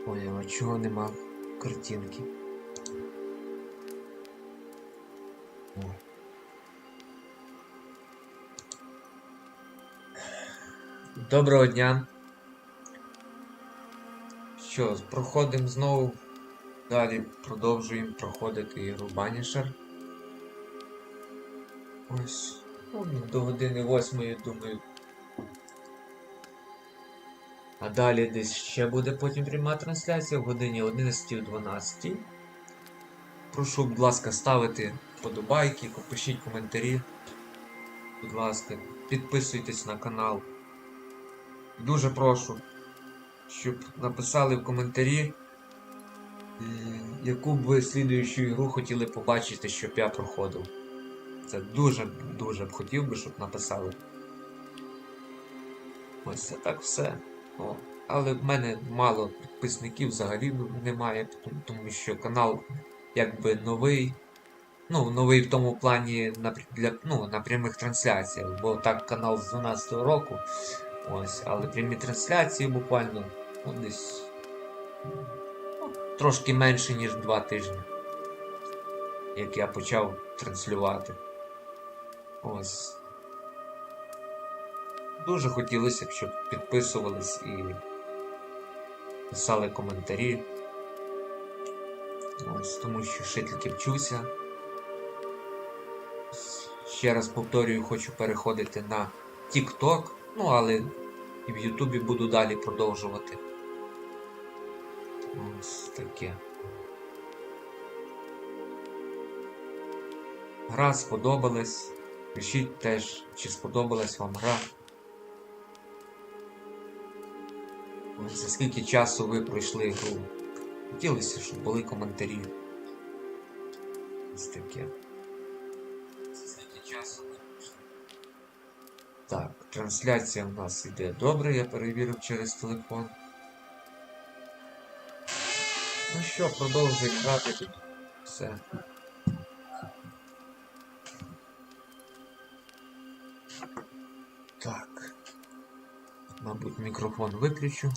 Понял, а чого нема картинки? О. Доброго дня. Що, проходимо знову. Далі продовжуємо проходити ігру Banishers. Ось. До години 8, думаю. А далі десь ще буде потім пряма трансляція в годині 11-12. Прошу, будь ласка, ставити вподобайки, пишіть коментарі. Будь ласка, підписуйтесь на канал. Дуже прошу, щоб написали в коментарі, яку б ви слідуючу ігру хотіли побачити, щоб я проходив. Це дуже б хотів би, щоб написали. Ось це так все. О. Але в мене мало підписників взагалі немає, тому що канал якби новий. Ну, новий в тому плані на прямих трансляціях, бо так канал з 12-го року. Ось, але прямі трансляції буквально десь трошки менше, ніж 2 тижні, як я почав транслювати. Ось. Дуже хотілося б, щоб підписувались і писали коментарі. Ось, тому що ще тільки вчуся. Ще раз повторюю, хочу переходити на TikTok, ну але і в Ютубі буду далі продовжувати. Ось таке. Гра сподобалась. Пишіть теж, чи сподобалась вам гра. Ось за скільки часу ви пройшли гру. Хотілося, щоб були коментарі. Ось таке. За скільки часу ви пройшли. Так, трансляція у нас йде добре, я перевірив через телефон. Ну що, продовжуємо грати тут. Все. Так. Мабуть, мікрофон виключу.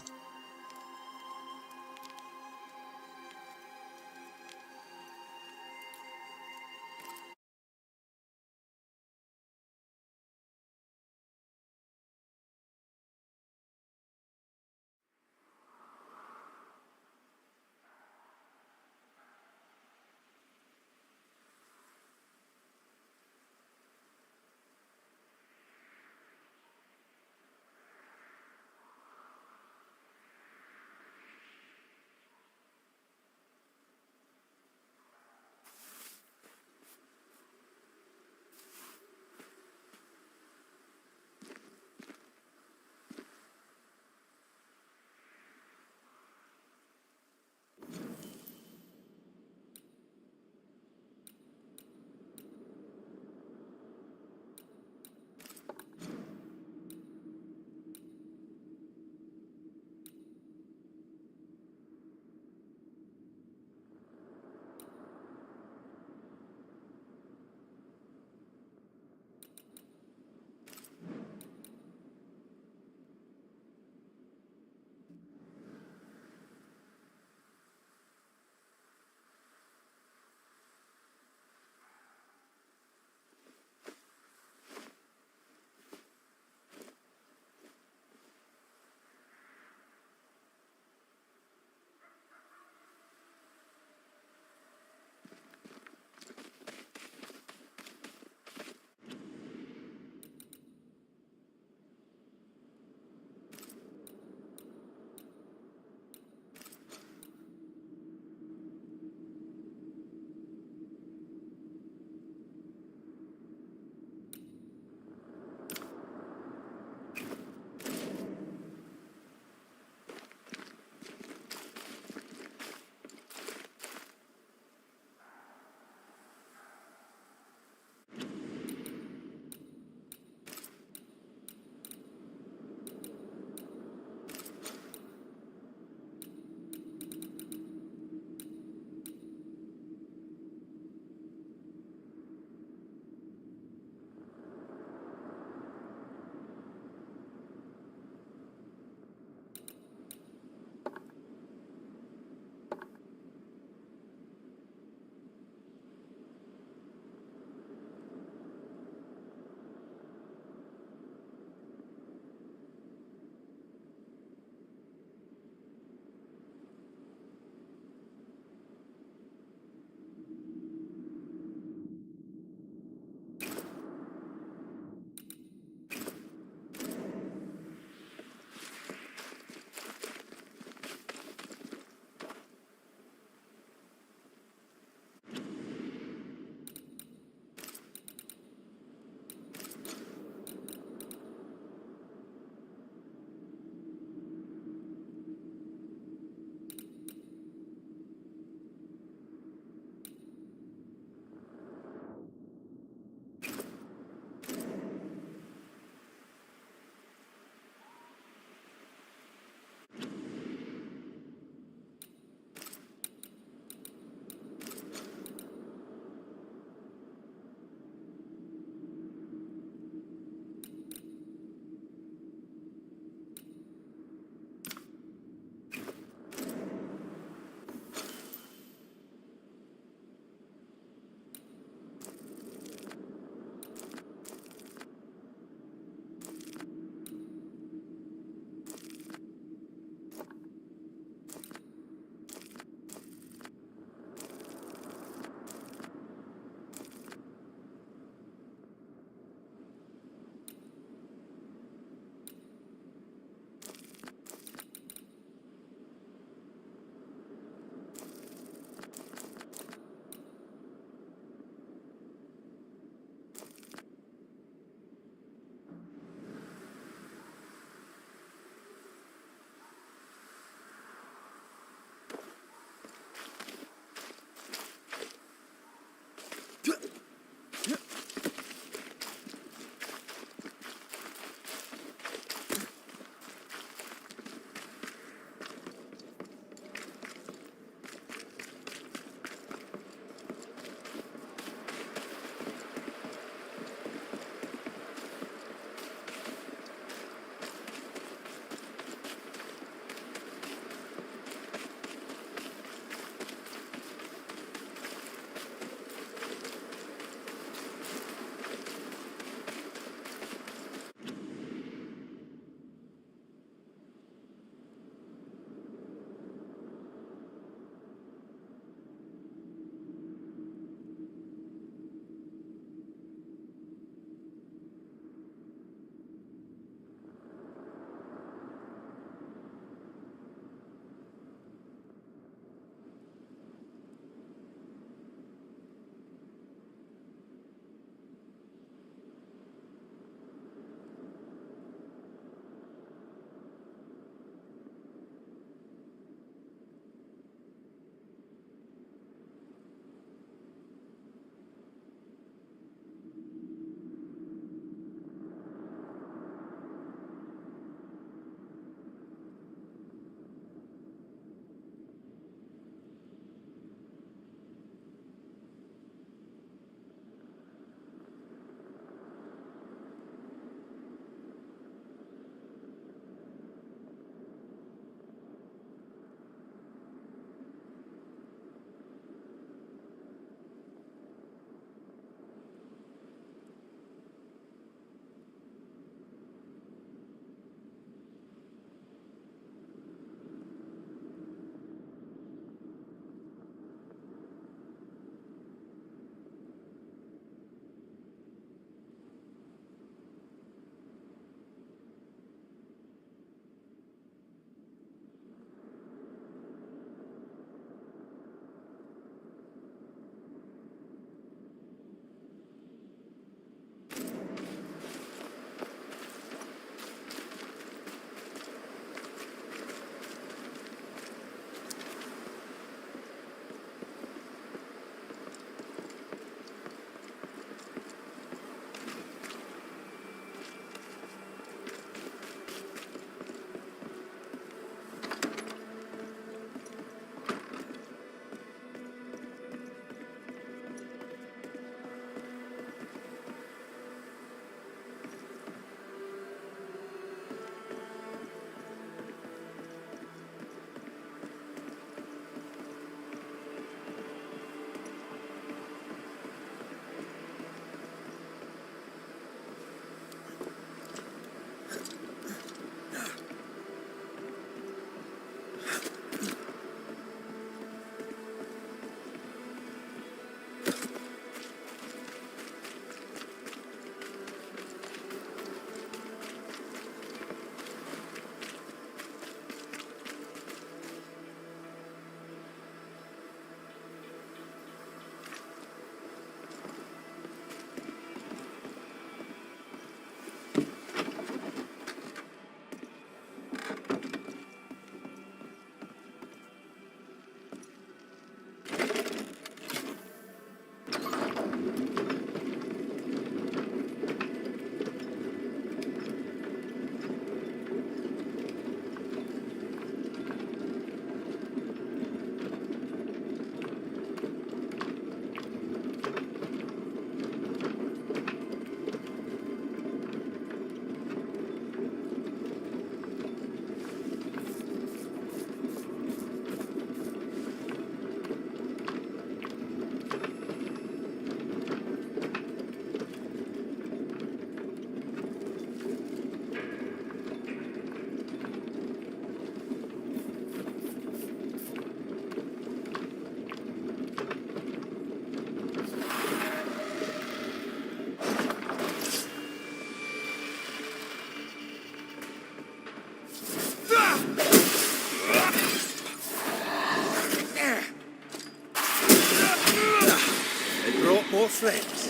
more friends.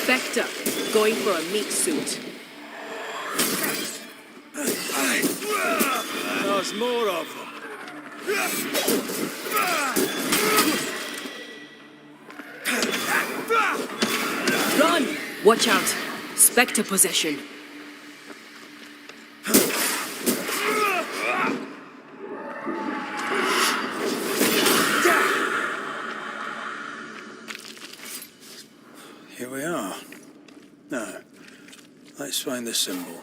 Spectre, going for a meat suit. There's more of them. Run! Watch out. Spectre possession. Here we are. Now, let's find the symbol.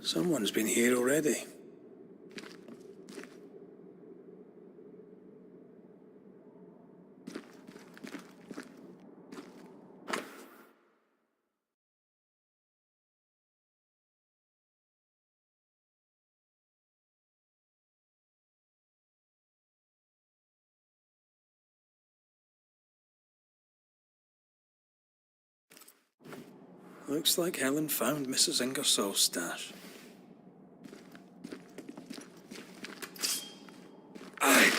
Someone's been here already. Looks like Helen found Mrs. Ingersoll's stash. Aye.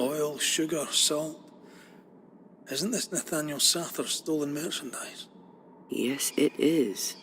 Oil, sugar, salt. Isn't this Nathaniel Sather's stolen merchandise? Yes, it is.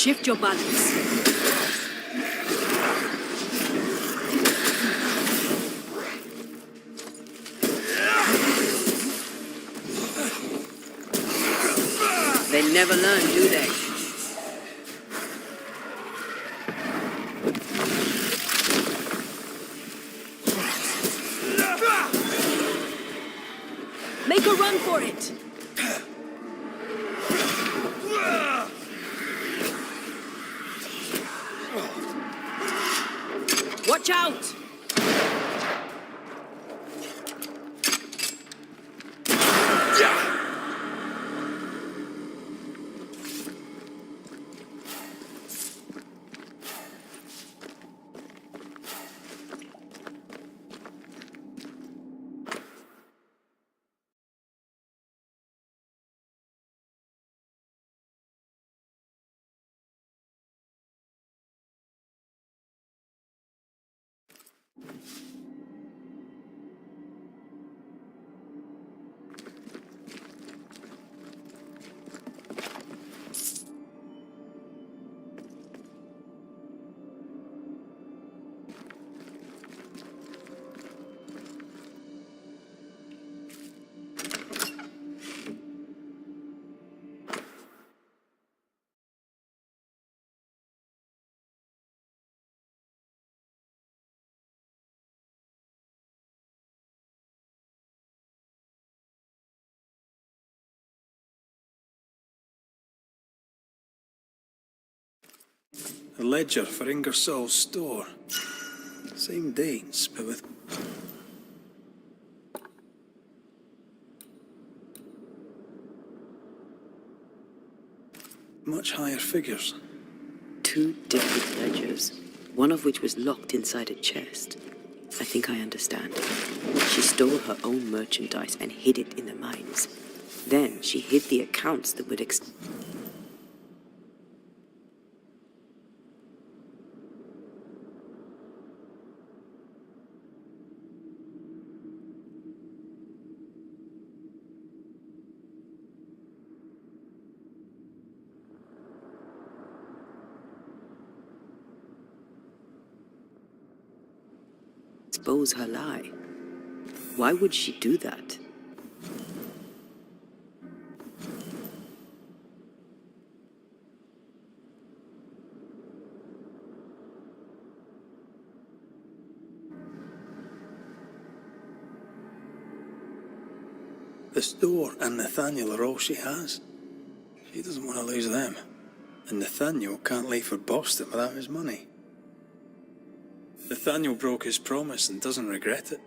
Shift your balance. They never learn, do they? Make a run for it! Watch out! A ledger for Ingersoll's store. Same dates, but with much higher figures. 2 different ledgers, one of which was locked inside a chest. I think I understand. She stole her own merchandise and hid it in the mines. Then she hid the accounts that would expose her lie. Why would she do that? The store and Nathaniel are all she has. She doesn't want to lose them. And Nathaniel can't leave for Boston without his money. Nathaniel broke his promise and doesn't regret it.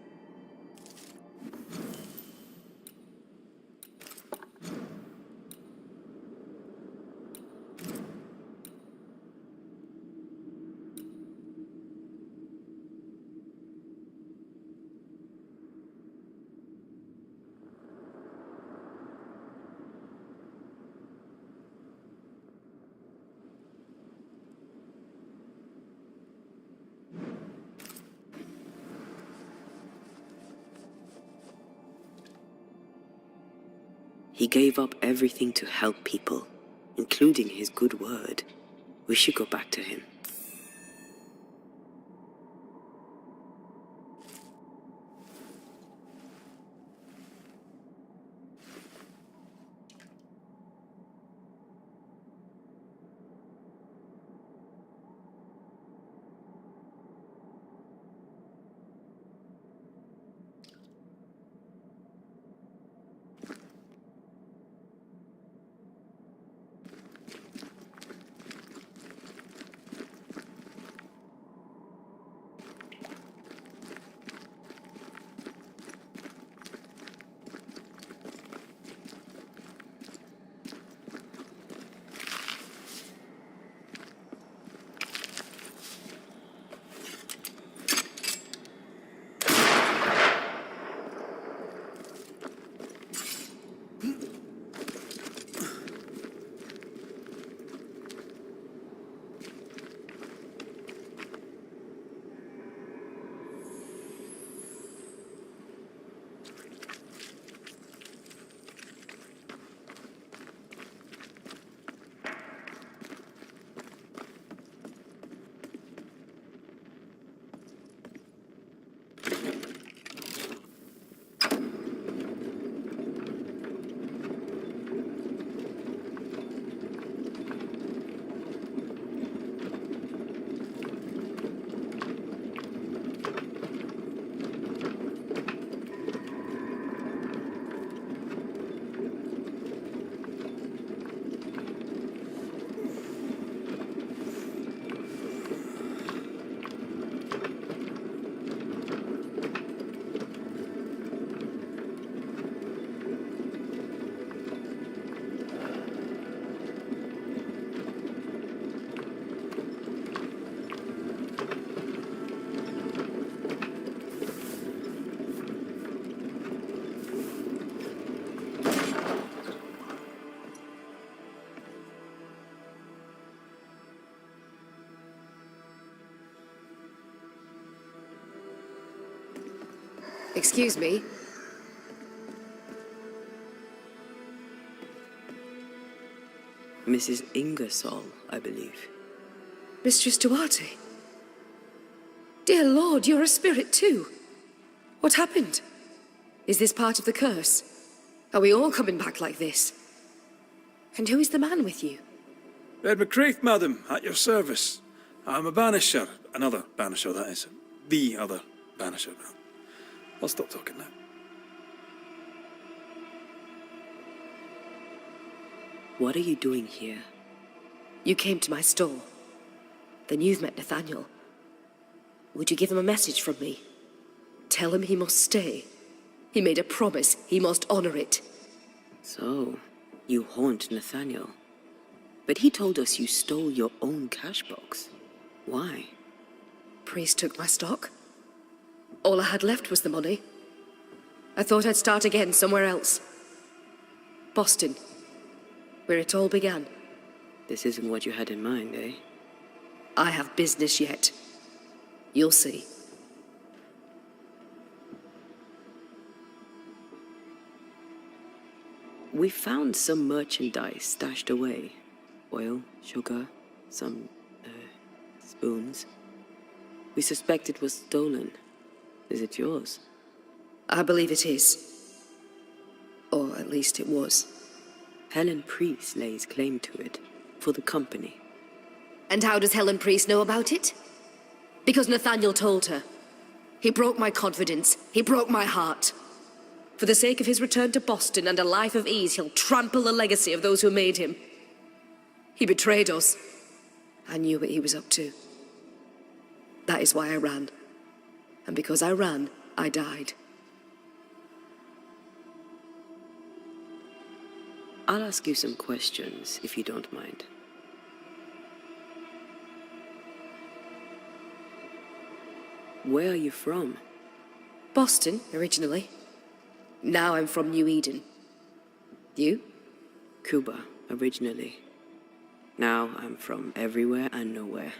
He gave up everything to help people, including his good word. We should go back to him. Excuse me. Mrs. Ingersoll, I believe. Mistress Duarte. Dear Lord, you're a spirit too. What happened? Is this part of the curse? Are we all coming back like this? And who is the man with you? Red McCraith, madam, at your service. I'm a banisher. Another banisher, that is. The other banisher. I'll stop talking now. What are you doing here? You came to my stall. Then you've met Nathaniel. Would you give him a message from me? Tell him he must stay. He made a promise. He must honor it. So, you haunt Nathaniel. But he told us you stole your own cash box. Why? Priest took my stock. All I had left was the money. I thought I'd start again somewhere else. Boston, where it all began. This isn't what you had in mind, eh? I have business yet. You'll see. We found some merchandise stashed away. Oil, sugar, some, spoons. We suspect it was stolen. Is it yours? I believe it is. Or at least it was. Helen Priest lays claim to it, for the company. And how does Helen Priest know about it? Because Nathaniel told her. He broke my confidence. He broke my heart. For the sake of his return to Boston and a life of ease, he'll trample the legacy of those who made him. He betrayed us. I knew what he was up to. That is why I ran. And because I ran, I died. I'll ask you some questions, if you don't mind. Where are you from? Boston, originally. Now I'm from New Eden. You? Cuba, originally. Now I'm from everywhere and nowhere.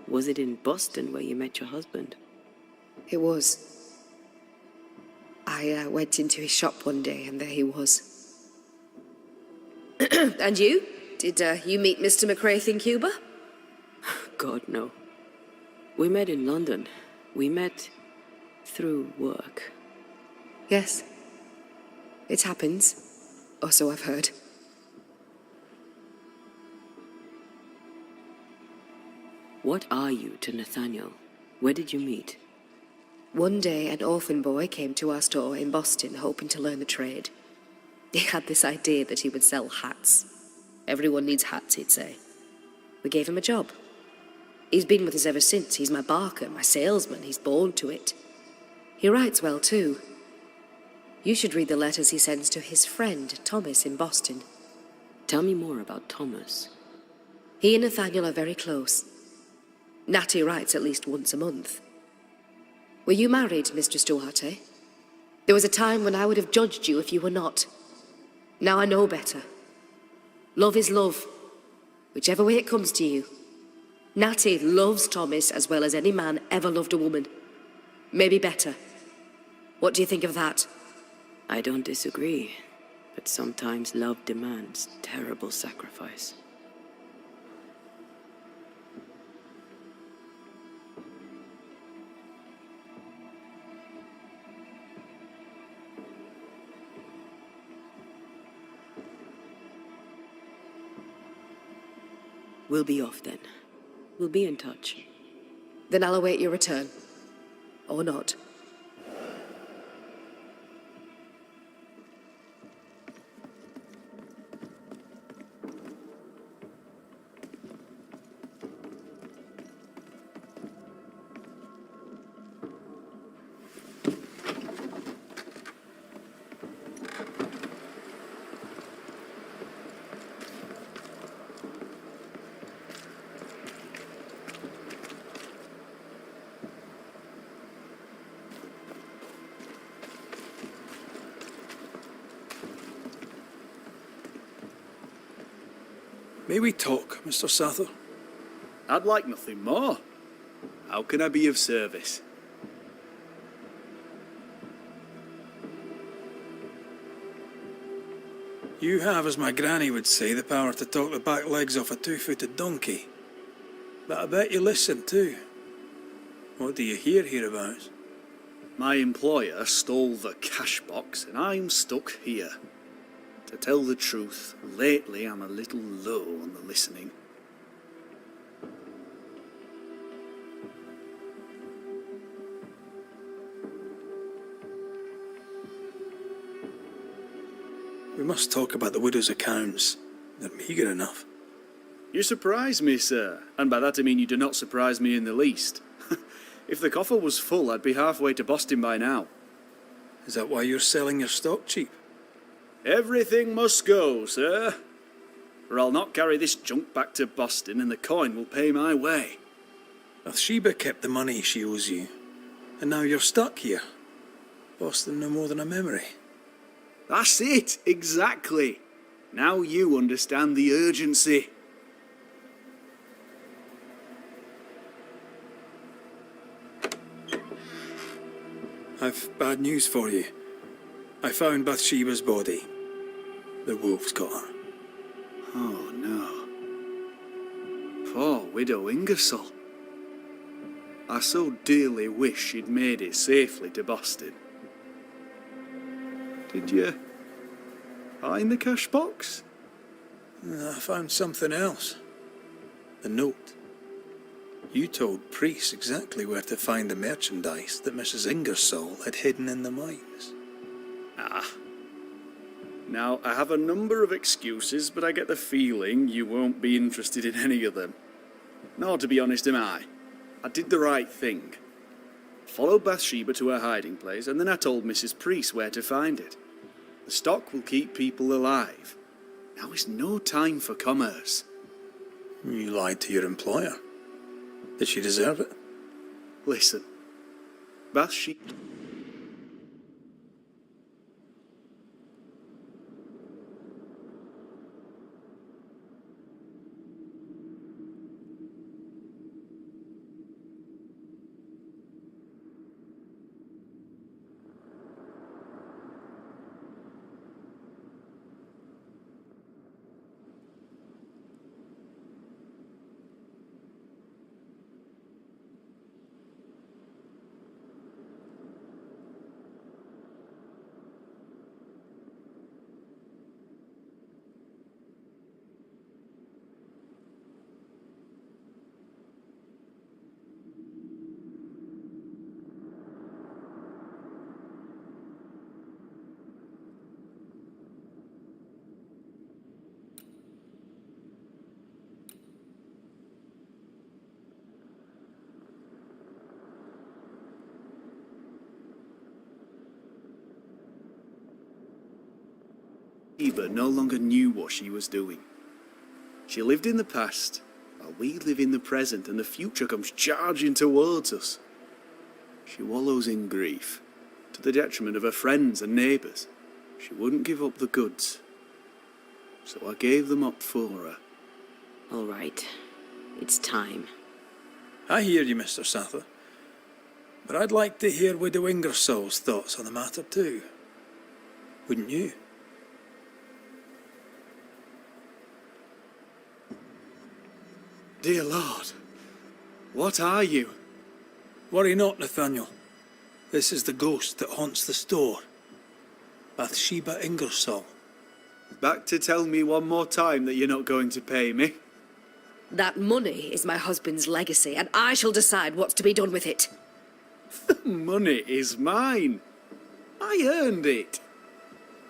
Was it in Boston where you met your husband? It was. I went into his shop one day and there he was. And you? Did you meet Mr. McCraith in Cuba? God, no. We met in London. We met through work. Yes. It happens. Or so I've heard. What are you to Nathaniel? Where did you meet? One day, an orphan boy came to our store in Boston hoping to learn the trade. He had this idea that he would sell hats. Everyone needs hats, he'd say. We gave him a job. He's been with us ever since. He's my barker, my salesman. He's born to it. He writes well, too. You should read the letters he sends to his friend, Thomas, in Boston. Tell me more about Thomas. He and Nathaniel are very close. Natty writes at least once a month. Were you married, Mistress Duarte? There was a time when I would have judged you if you were not. Now I know better. Love is love, whichever way it comes to you. Natty loves Thomas as well as any man ever loved a woman. Maybe better. What do you think of that? I don't disagree, but sometimes love demands terrible sacrifice. We'll be off then. We'll be in touch. Then I'll await your return. Or not. May we talk, Mr. Sather? I'd like nothing more. How can I be of service? You have, as my granny would say, the power to talk the back legs off a two-footed donkey. But I bet you listen too. What do you hear hereabouts? My employer stole the cash box and I'm stuck here. To tell the truth, lately I'm a little low on the listening. We must talk about the widow's accounts. They're meagre enough. You surprise me, sir, and by that I mean you do not surprise me in the least. If the coffer was full, I'd be halfway to Boston by now. Is that why you're selling your stock cheap? Everything must go, sir. Or I'll not carry this junk back to Boston and the coin will pay my way. Bathsheba kept the money she owes you, and now you're stuck here. Boston no more than a memory. That's it, exactly. Now you understand the urgency. I've bad news for you. I found Bathsheba's body. The wolves got her. Oh no. Poor widow Ingersoll. I so dearly wish she'd made it safely to Boston. Did you find the cash box? I found something else. The note. You told Priest exactly where to find the merchandise that Mrs. Ingersoll had hidden in the mines. Ah. Now, I have a number of excuses, but I get the feeling you won't be interested in any of them. Nor, to be honest, am I. I did the right thing. Followed Bathsheba to her hiding place, and then I told Mrs. Priest where to find it. The stock will keep people alive. Now is no time for commerce. You lied to your employer. Did she deserve it? Listen, Bathsheba... no longer knew what she was doing. She lived in the past, while we live in the present and the future comes charging towards us. She wallows in grief, to the detriment of her friends and neighbours. She wouldn't give up the goods, so I gave them up for her. All right. It's time. I hear you, Mr. Sather. But I'd like to hear Widow Ingersoll's thoughts on the matter too. Wouldn't you? Dear Lord, what are you? Worry not, Nathaniel. This is the ghost that haunts the store. Bathsheba Ingersoll. Back to tell me one more time that you're not going to pay me? That money is my husband's legacy, and I shall decide what's to be done with it. The money is mine. I earned it.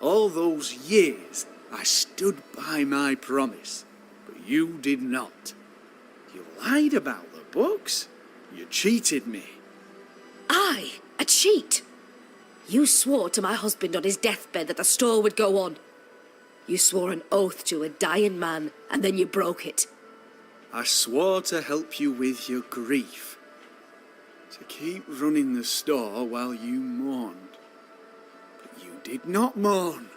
All those years I stood by my promise, but you did not. You lied about the books. You cheated me. I, a cheat? You swore to my husband on his deathbed that the store would go on. You swore an oath to a dying man, and then you broke it. I swore to help you with your grief. To keep running the store while you mourned. But you did not mourn.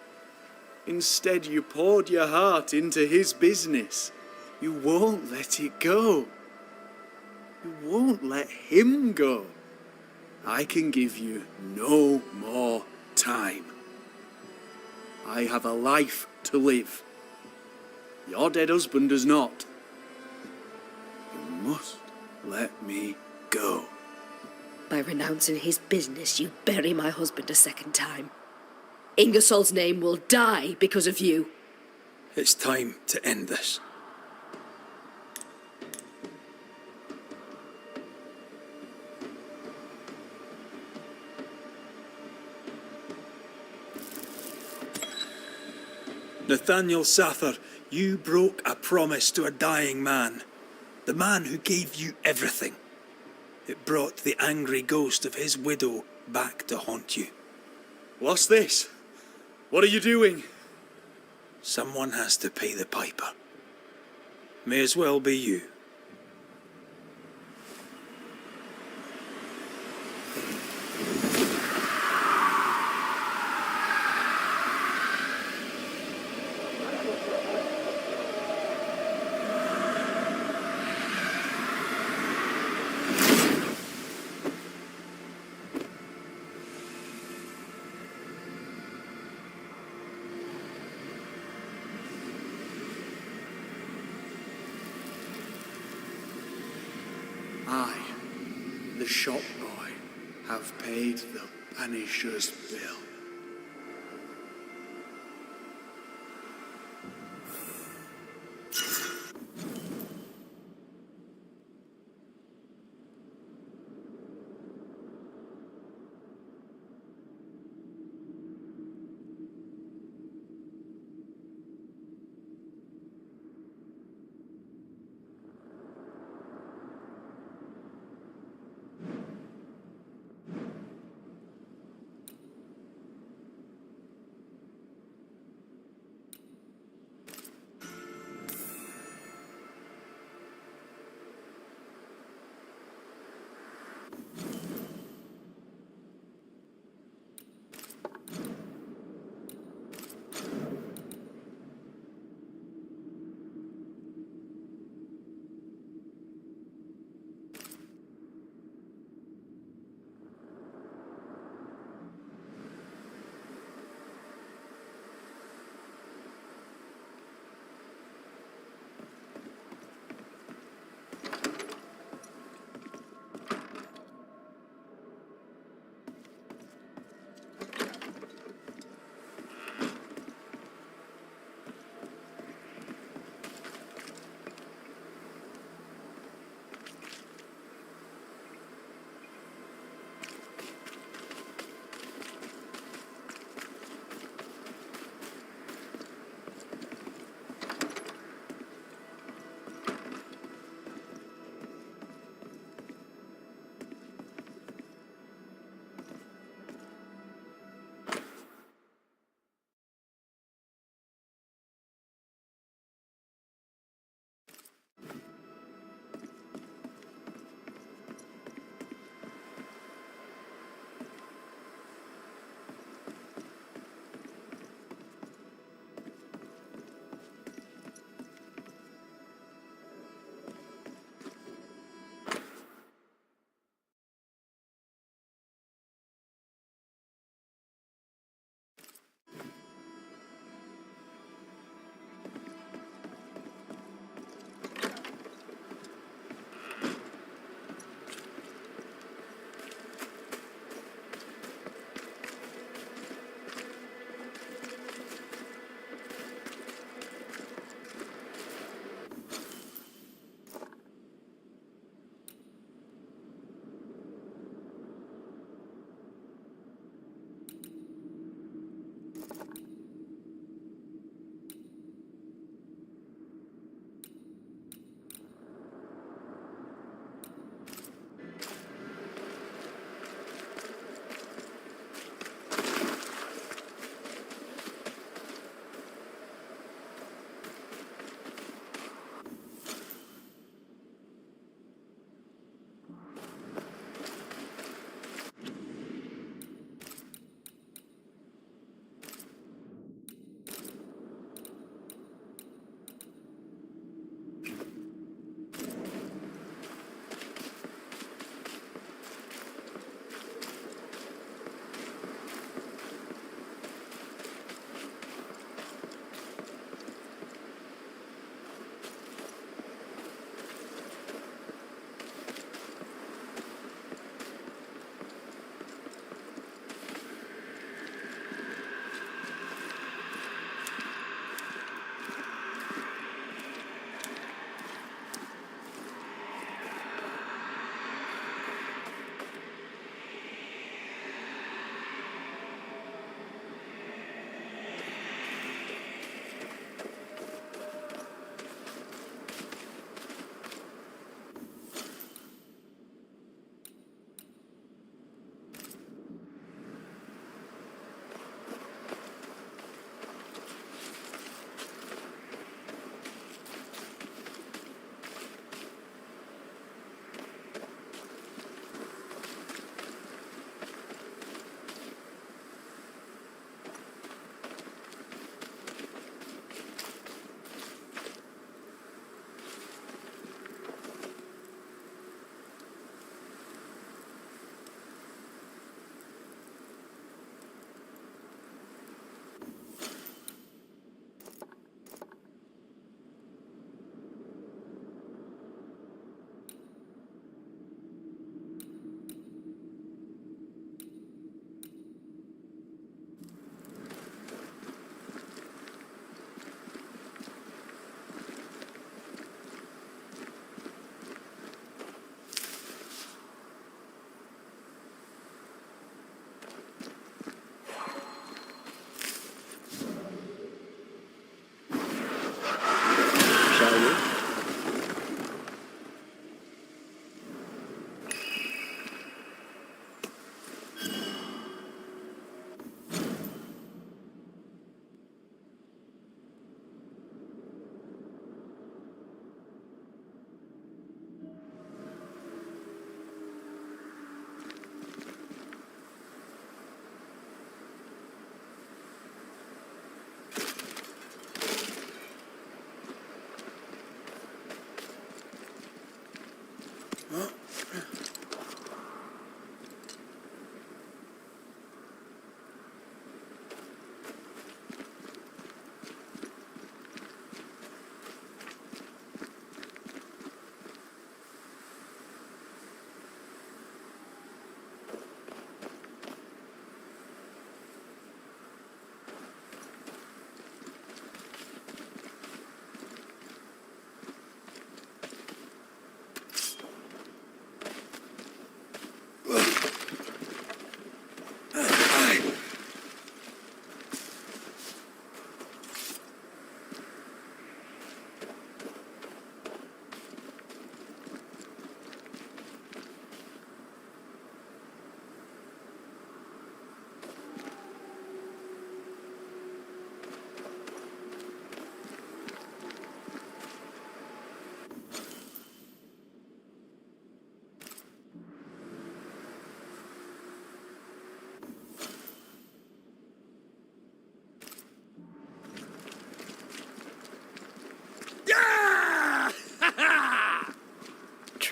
Instead, you poured your heart into his business. You won't let it go. You won't let him go. I can give you no more time. I have a life to live. Your dead husband does not. You must let me go. By renouncing his business, you bury my husband a second time. Ingersoll's name will die because of you. It's time to end this. Nathaniel Sather, you broke a promise to a dying man. The man who gave you everything. It brought the angry ghost of his widow back to haunt you. What's this? What are you doing? Someone has to pay the piper. May as well be you. I, the shop boy, have paid the Banishers' bill.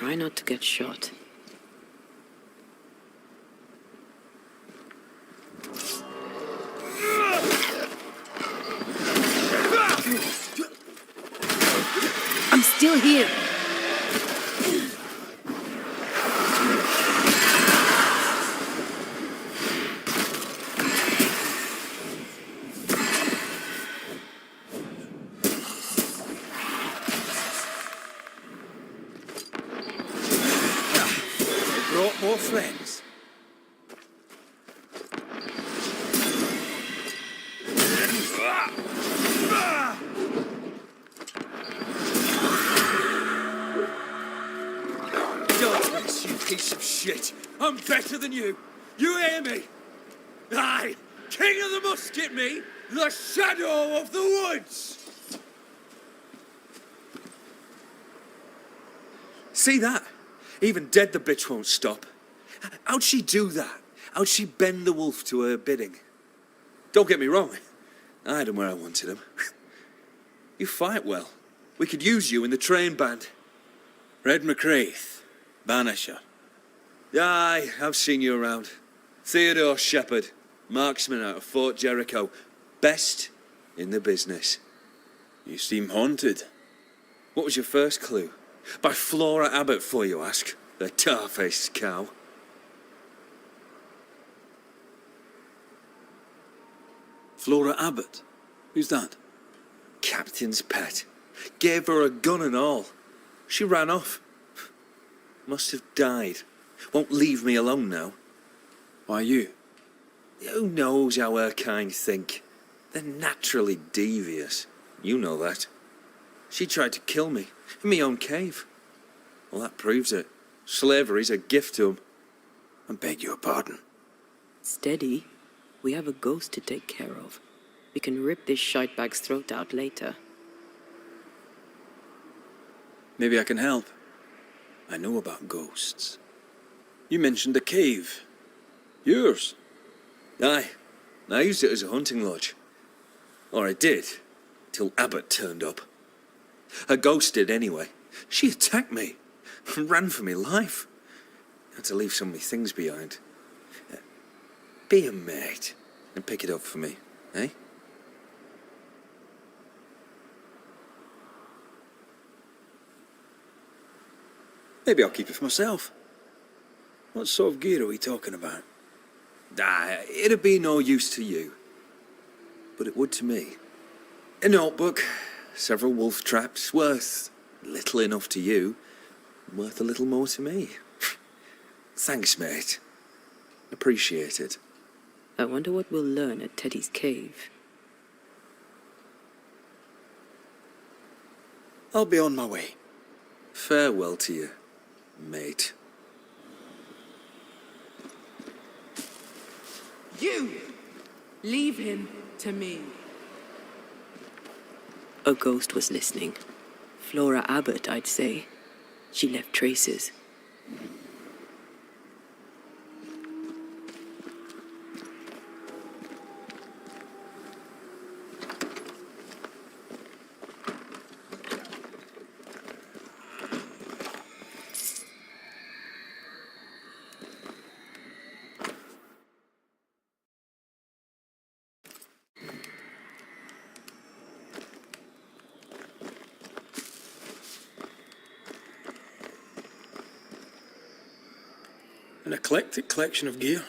Try not to get shot. I'm still here. Brought more friends. Don't this, you piece of shit. I'm better than you. You hear me? Aye, king of the musket, me, the shadow of the woods. See that? Even dead, the bitch won't stop. How'd she do that? How'd she bend the wolf to her bidding? Don't get me wrong. I had him where I wanted him. You fight well. We could use you in the train band. Red McCraith, Banisher. Aye, I've seen you around. Theodore Shepherd, marksman out of Fort Jericho. Best in the business. You seem haunted. What was your first clue? By Flora Abbott, for you ask. The tar-faced cow. Flora Abbott? Who's that? Captain's pet. Gave her a gun and all. She ran off. Must have died. Won't leave me alone now. Why you? Who knows how her kind think? They're naturally devious. You know that. She tried to kill me in my own cave. Well, that proves it. Slavery's a gift to 'em. I beg your pardon. Steady. We have a ghost to take care of. We can rip this shitebag's throat out later. Maybe I can help. I know about ghosts. You mentioned a cave. Yours? Aye. I used it as a hunting lodge. Or I did, till Abbott turned up. A ghost did anyway. She attacked me. Ran for me life. Had to leave so many things behind. Be a mate and pick it up for me, eh? Maybe I'll keep it for myself. What sort of gear are we talking about? It'd be no use to you. But it would to me. A notebook, several wolf traps, worth little enough to you, worth a little more to me. Thanks, mate. Appreciate it. I wonder what we'll learn at Teddy's cave. I'll be on my way. Farewell to you, mate. You! Leave him to me. A ghost was listening. Flora Abbott, I'd say. She left traces. An eclectic collection of gear.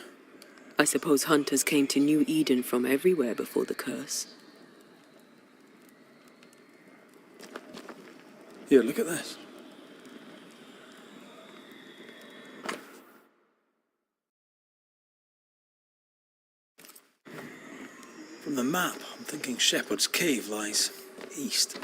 I suppose hunters came to New Eden from everywhere before the curse. Here, look at this. From the map, I'm thinking Shepherd's Cave lies east.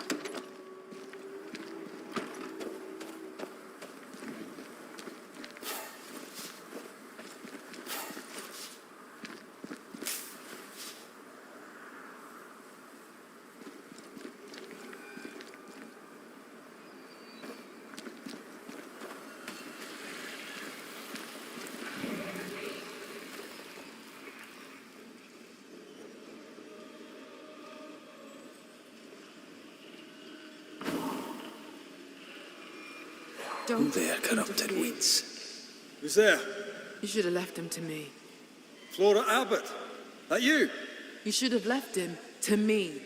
Who Don't there, corrupted interfere. weeds? Who's there? You should have left him to me. Flora Abbott? That you? You should have left him to me.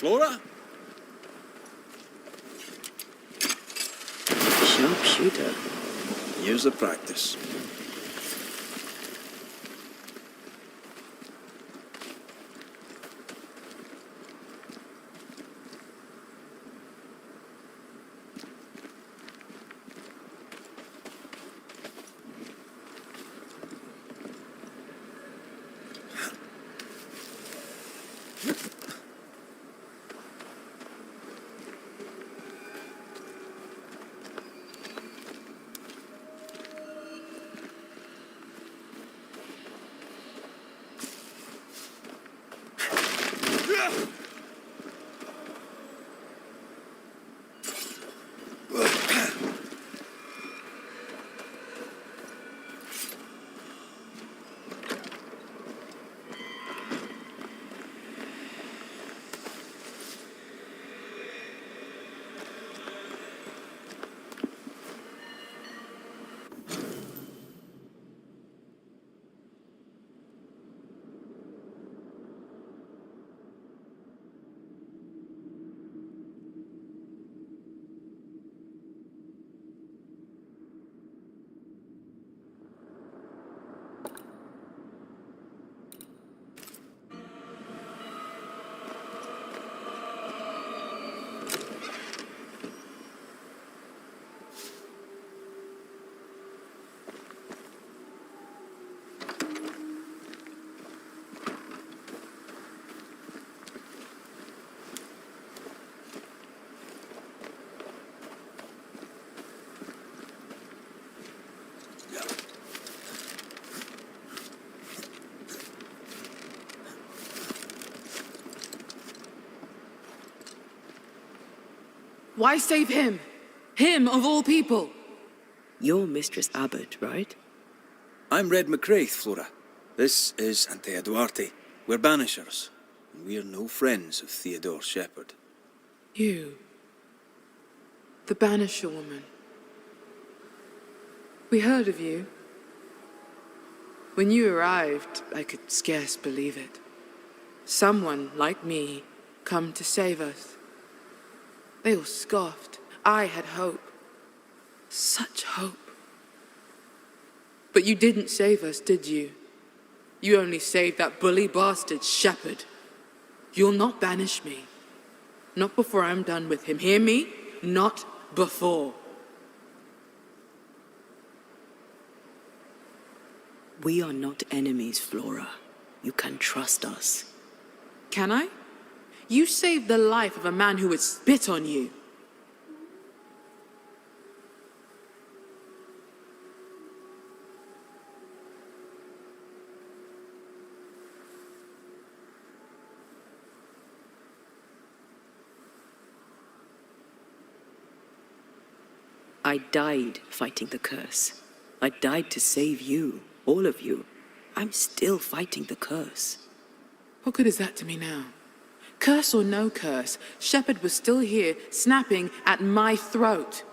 Flora? Sharpshooter. Years of practice. Why save him? Him of all people. You're Mistress Abbott, right? I'm Red McCraith, Flora. This is Antea Duarte. We're Banishers, and we're no friends of Theodore Shepherd. You. The Banisher woman. We heard of you. When you arrived, I could scarce believe it. Someone like me come to save us. They all scoffed. I had hope. Such hope. But you didn't save us, did you? You only saved that bully bastard Shepherd. You'll not banish me. Not before I'm done with him. Hear me? Not before. We are not enemies, Flora. You can trust us. Can I? You saved the life of a man who would spit on you. I died fighting the curse. I died to save you, all of you. I'm still fighting the curse. What good is that to me now? Curse or no curse, Shepherd was still here, snapping at my throat.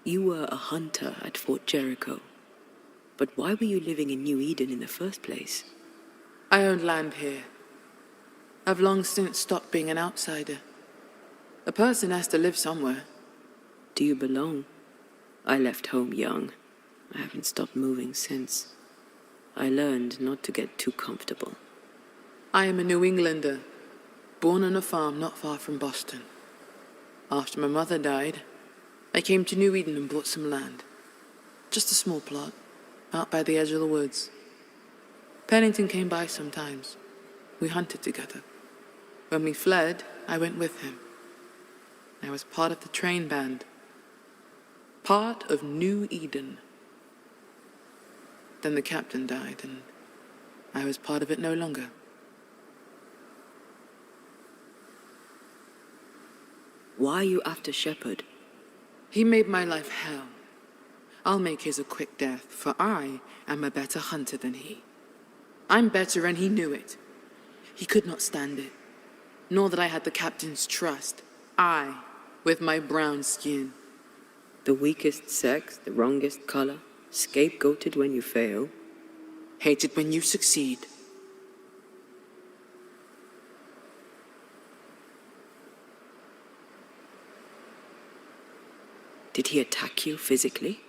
You were a hunter at Fort Jericho. But why were you living in New Eden in the first place? I owned land here. I've long since stopped being an outsider. A person has to live somewhere. Do you belong? I left home young. I haven't stopped moving since. I learned not to get too comfortable. I am a New Englander, born on a farm not far from Boston. After my mother died, I came to New Eden and bought some land. Just a small plot, out by the edge of the woods. Pennington came by sometimes. We hunted together. When we fled, I went with him. I was part of the train band. Part of New Eden. Then the captain died, and I was part of it no longer. Why are you after Shepherd? He made my life hell. I'll make his a quick death, for I am a better hunter than he. I'm better, and he knew it. He could not stand it, nor that I had the captain's trust. I, with my brown skin. The weakest sex, the wrongest color, scapegoated when you fail. Hated when you succeed. Did he attack you physically?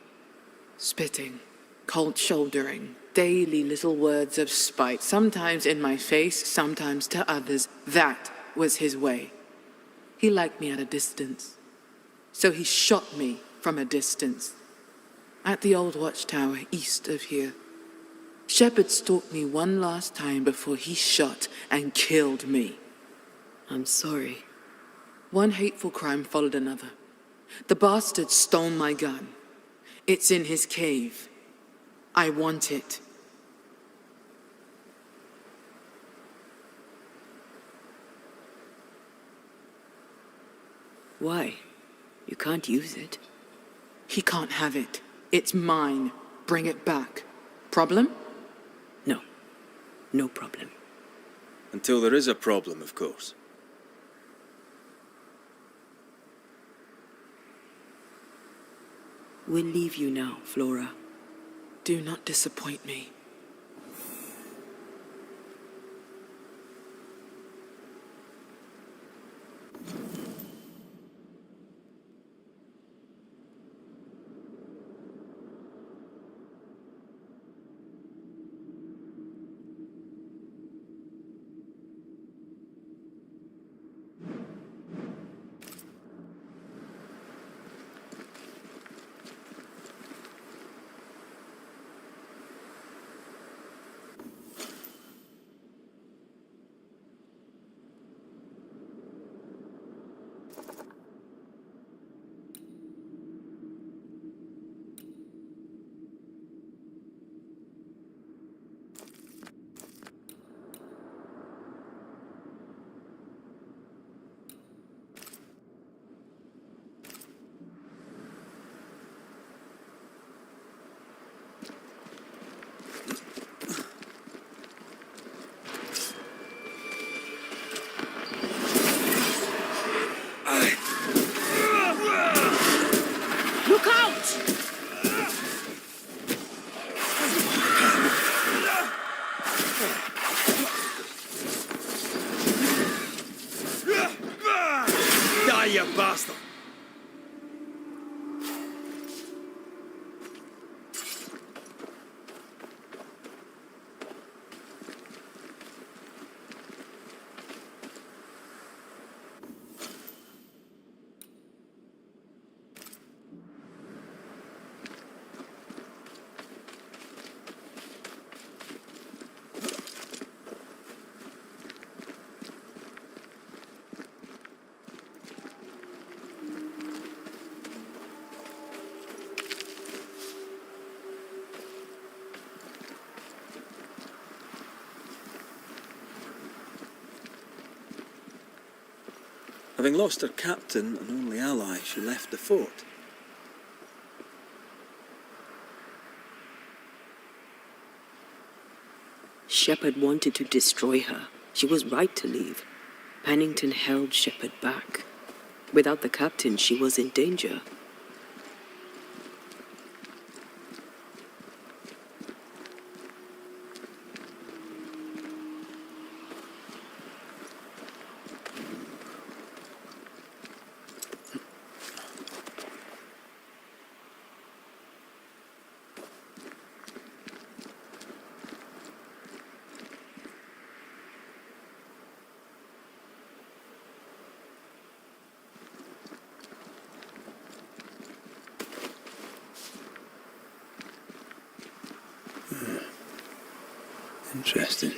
Spitting, cold shouldering, daily little words of spite, sometimes in my face, sometimes to others. That was his way. He liked me at a distance, so he shot me from a distance. At the old watchtower east of here, Shepherd stalked me one last time before he shot and killed me. I'm sorry. One hateful crime followed another. The bastard stole my gun. It's in his cave. I want it. Why? You can't use it. He can't have it. It's mine. Bring it back. Problem? No. No problem. Until there is a problem, of course. We'll leave you now, Flora. Do not disappoint me. Die, you bastard! Having lost her captain and only ally, she left the fort. Shepherd wanted to destroy her. She was right to leave. Pennington held Shepherd back. Without the captain, she was in danger. Interesting.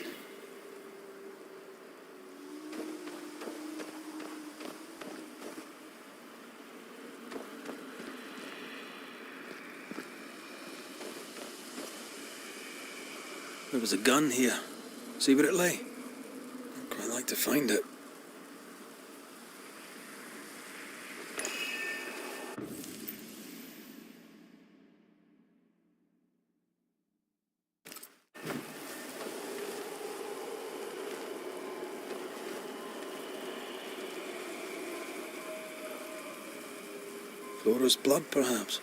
There was a gun here. See where it lay? I'd quite like to find it. Flora's blood, perhaps.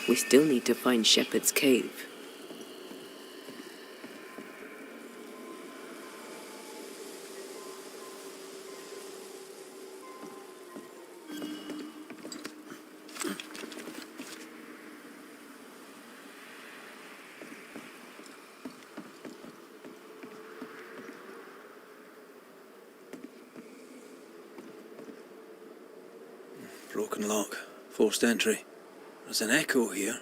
We still need to find Shepherd's cave. Broken lock. Forced entry. There's an echo here.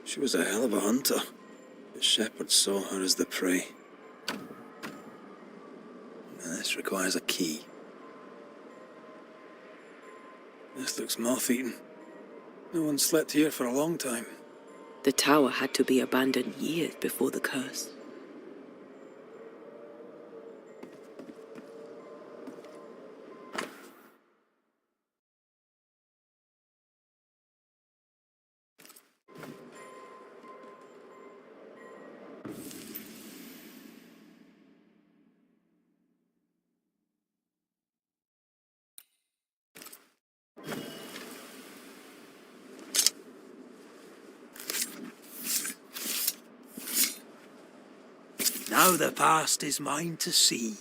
She was a hell of a hunter. The shepherd saw her as the prey. Now this requires a key. This looks moth-eaten. No one slept here for a long time. The tower had to be abandoned years before the curse. Now the past is mine to see.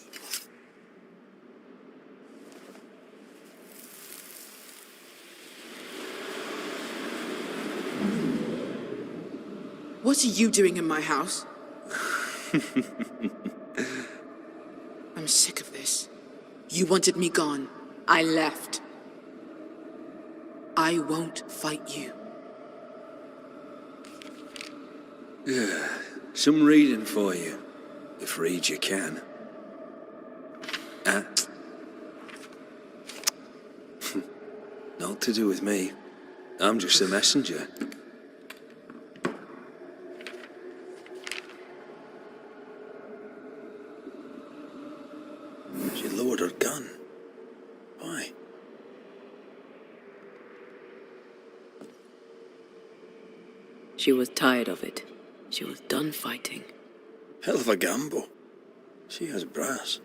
What are you doing in my house? I'm sick of this. You wanted me gone. I left. I won't fight you. Some reading for you, if read you can. Ah. Not to do with me. I'm just a messenger. She lowered her gun. Why? She was tired of it. She was done fighting. Hell of a gamble. She has brass.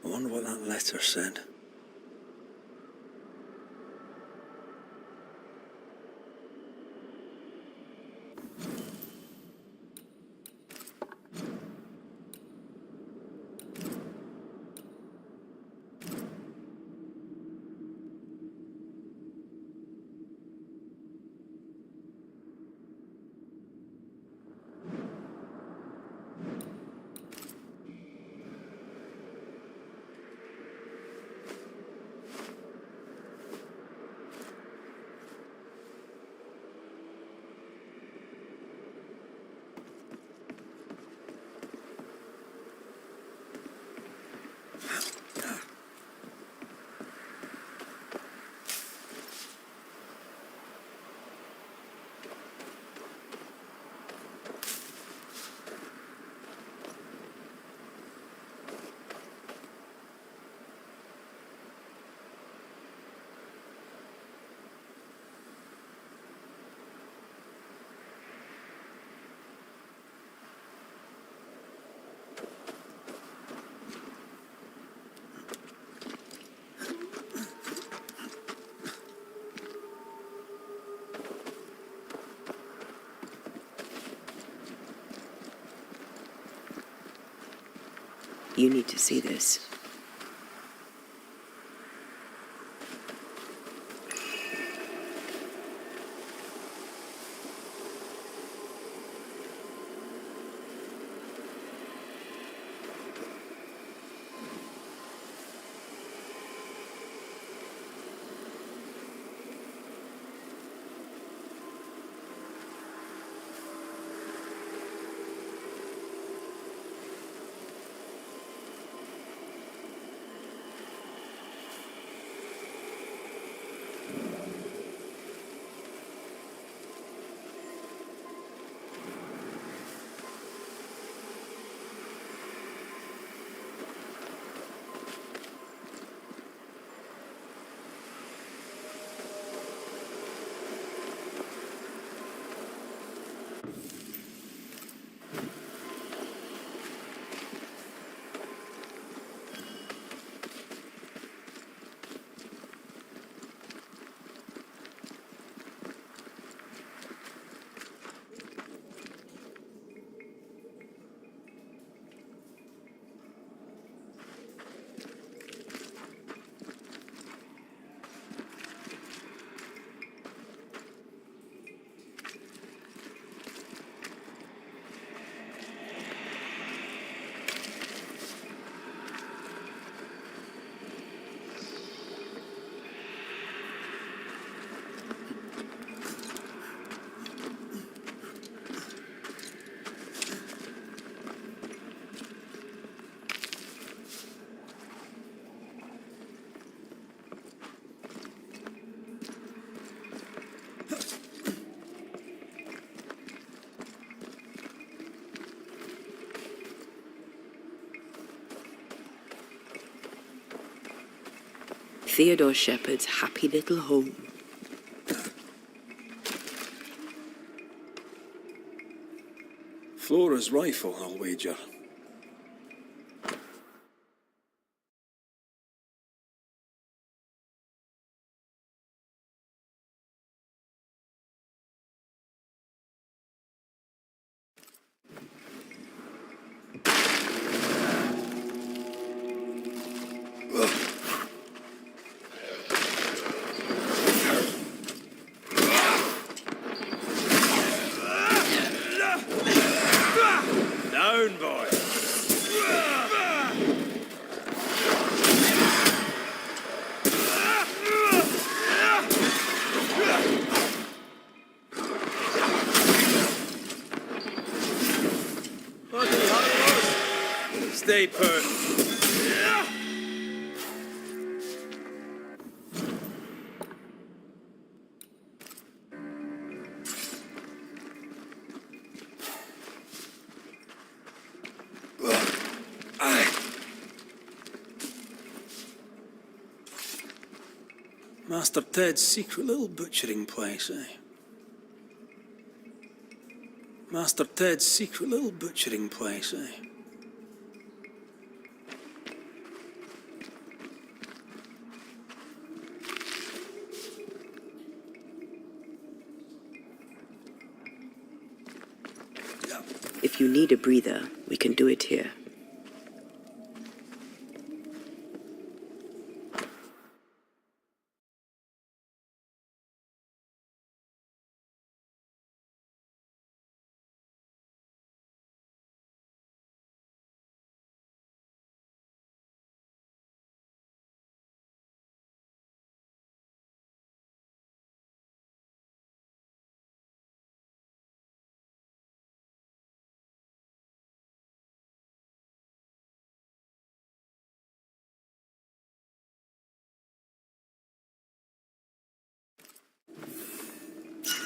I wonder what that letter said. You need to see this. Theodore Shepherd's happy little home. Flora's rifle, I'll wager. Stay put. Master Ted's secret little butchering place, eh? Master Ted's secret little butchering place, eh? If you need a breather, we can do it here.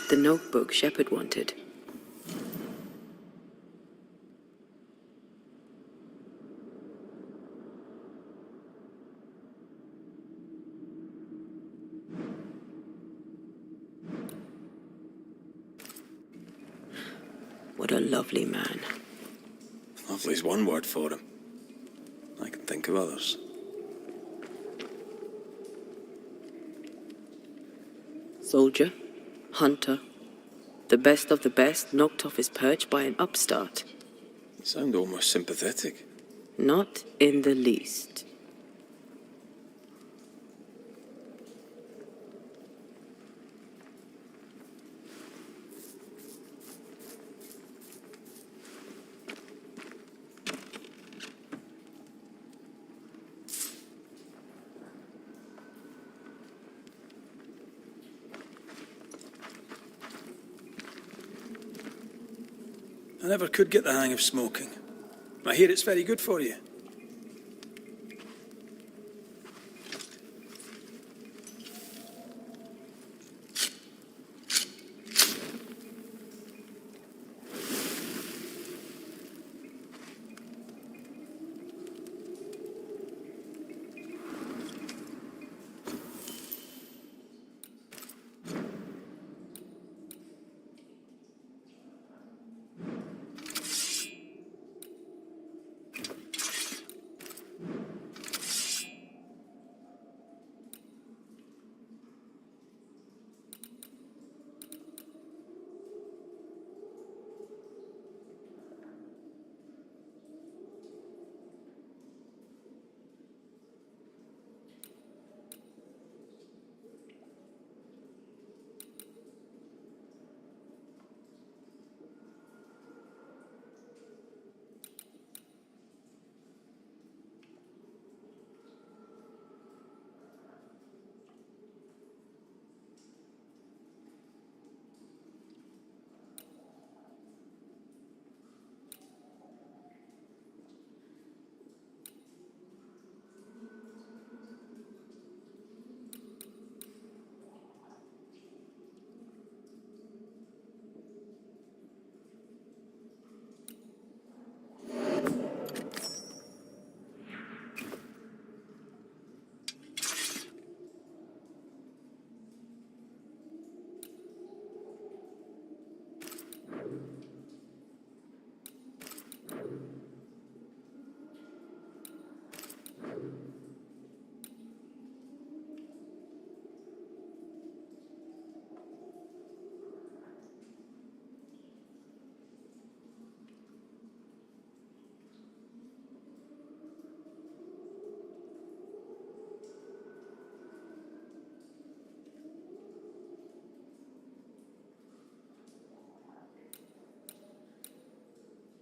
The notebook Shepard wanted. What a lovely man. Lovely's one word for him. I can think of others. Soldier, hunter, the best of the best, knocked off his perch by an upstart. You sound almost sympathetic. Not in the least. I never could get the hang of smoking. I hear it's very good for you.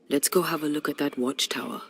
Let's go have a look at that watchtower.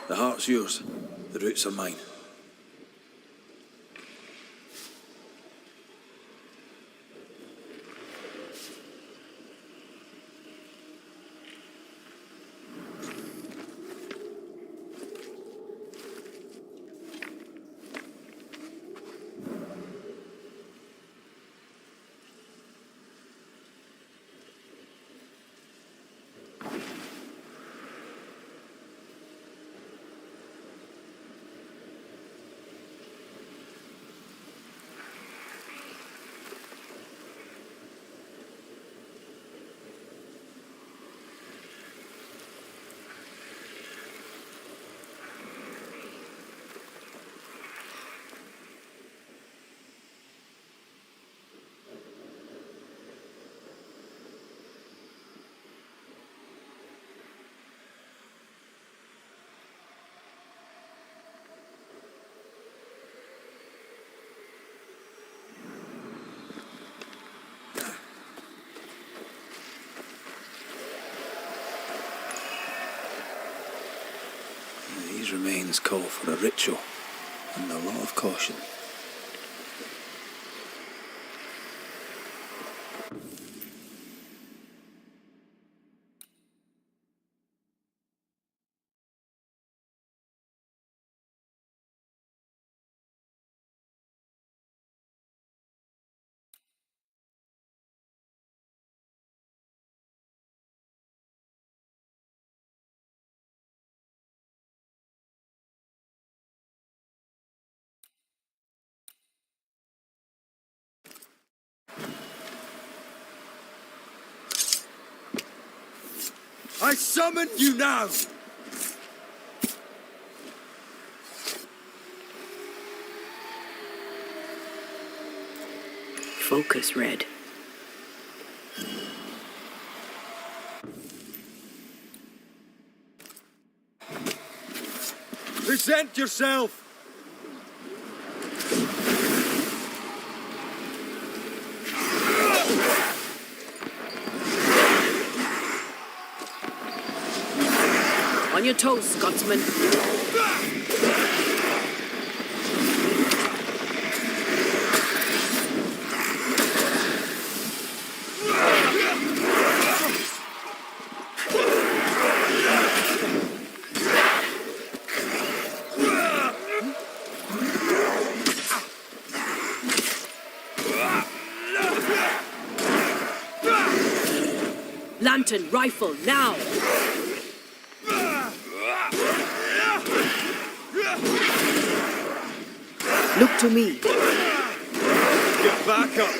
The heart's yours. The roots are mine. These remains call for a ritual and a lot of caution. I summon you now! Focus, Red. Present yourself! On your toes, Scotsman. Lantern, rifle, now! Look to me. Get back up!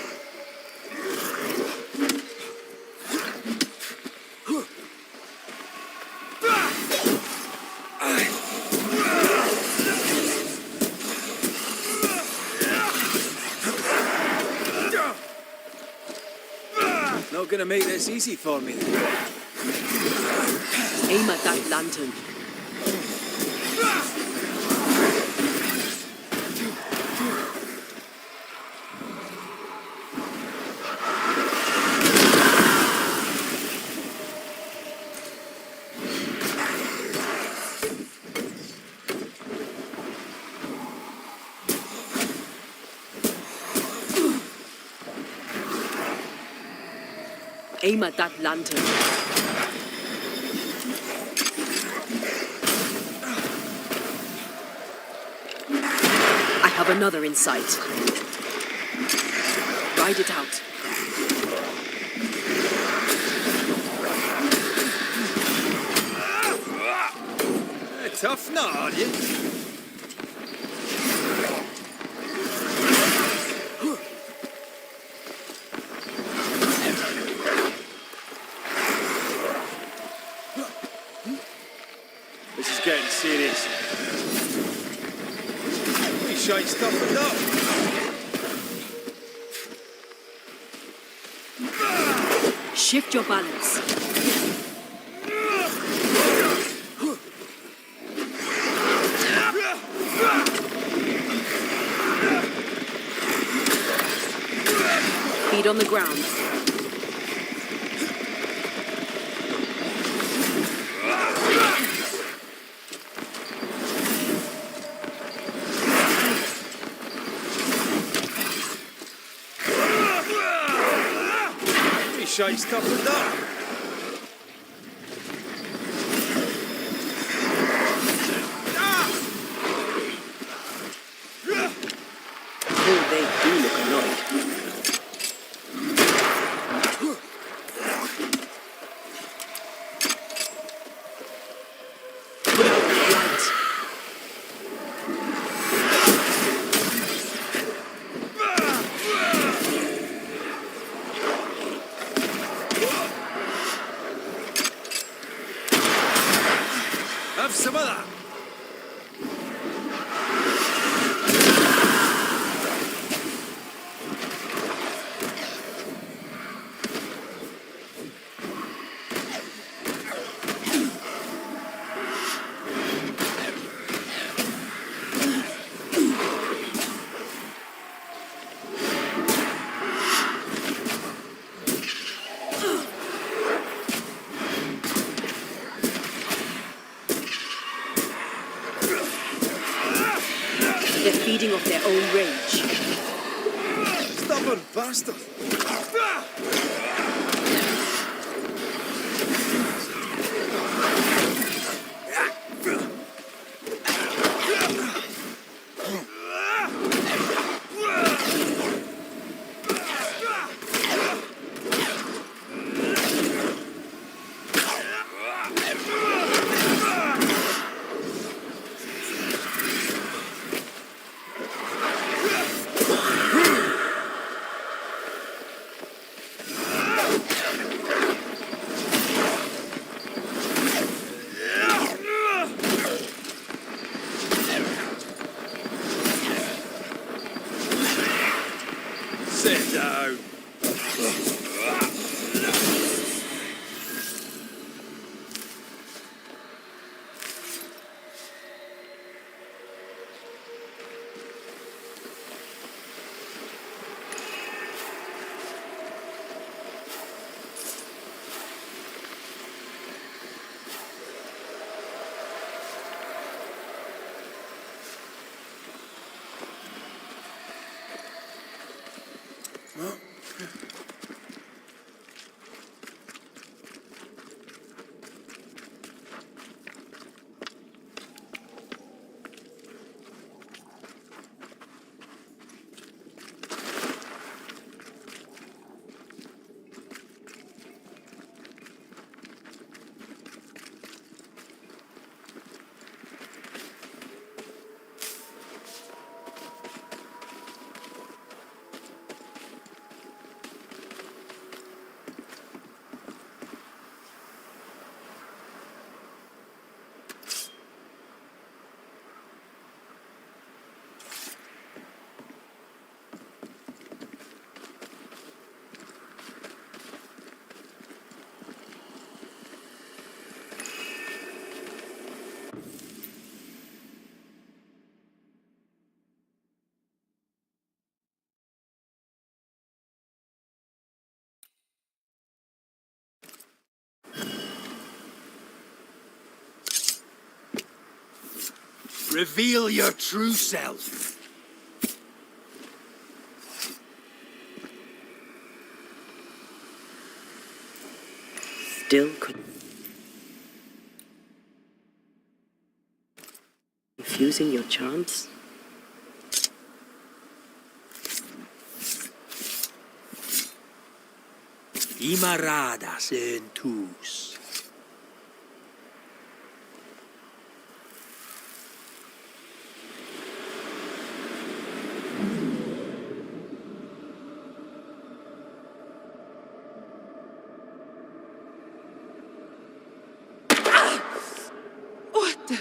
Not gonna make this easy for me then. Aim at that lantern. Aim at that lantern. I have another in sight. Ride it out. Tough now, are you? This is getting serious. You shite stuff up. Shift your balance. Feet on the ground. You shite stuff up. Oh, they do look annoyed. Put out the light. Have some of that. They're feeding off their own rage. Stubborn bastard. Reveal your true self. Still confusing your chants? Imaradas en tus. What the...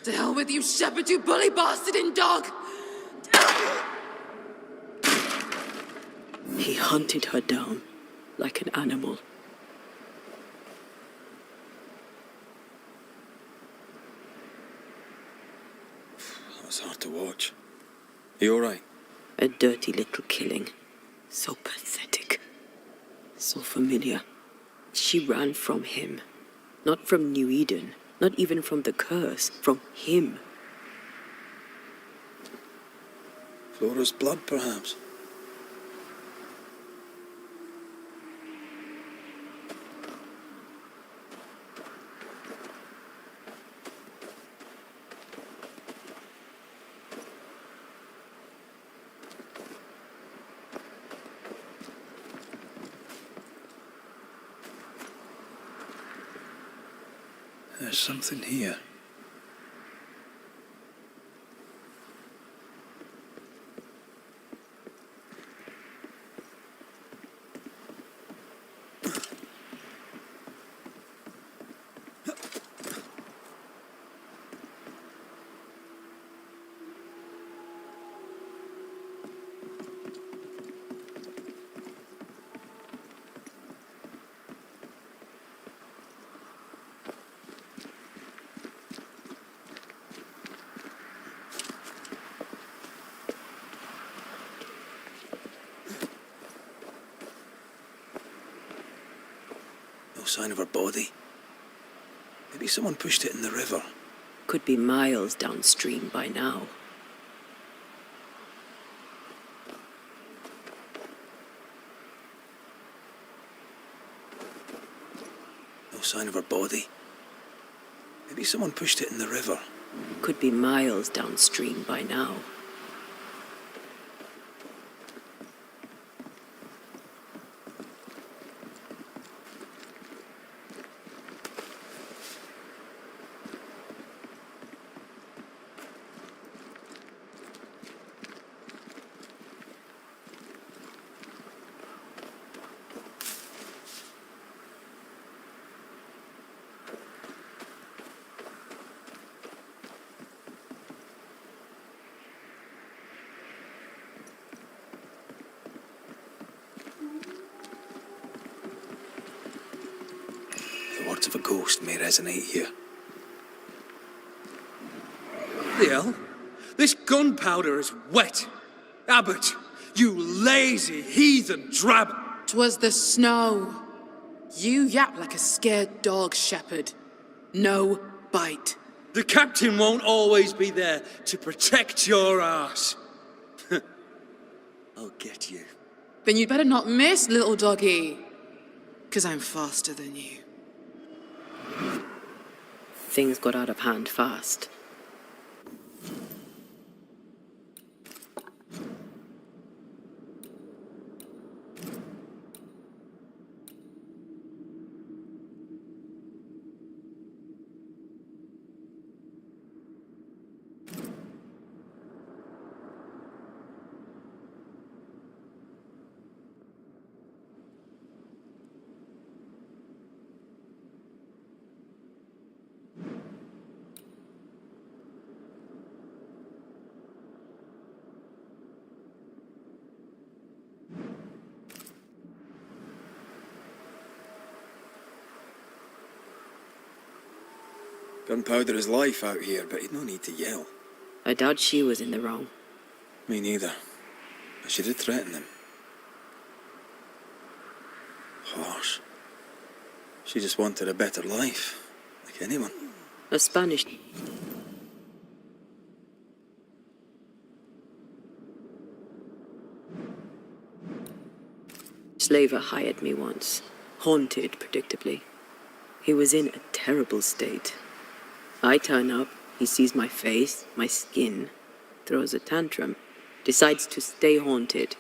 To hell with you, shepherd, you bully bastard and dog! He hunted her down like an animal. That was hard to watch. You alright? A dirty little killing. So pathetic. So familiar. She ran from him. Not from New Eden. Not even from the curse. From him. Flora's blood, perhaps? There's something here. No sign of her body. Maybe someone pushed it in the river. Could be miles downstream by now. No sign of her body. Maybe someone pushed it in the river. Could be miles downstream by now. The words of a ghost may resonate here. The hell? This gunpowder is wet. Abbot, you lazy heathen drab. 'Twas the snow. You yap like a scared dog, shepherd. No bite. The captain won't always be there to protect your ass. I'll get you. Then you'd better not miss, little doggy. 'Cause I'm faster than you. Things got out of hand fast. Gunpowder is life out here, but he'd no need to yell. I doubt she was in the wrong. Me neither. But she did threaten him. Harsh. She just wanted a better life, like Anyone? A Spanish. Slaver hired me once. Haunted, predictably. He was in a terrible state. I turn up, he sees my face, my skin, throws a tantrum, decides to stay haunted.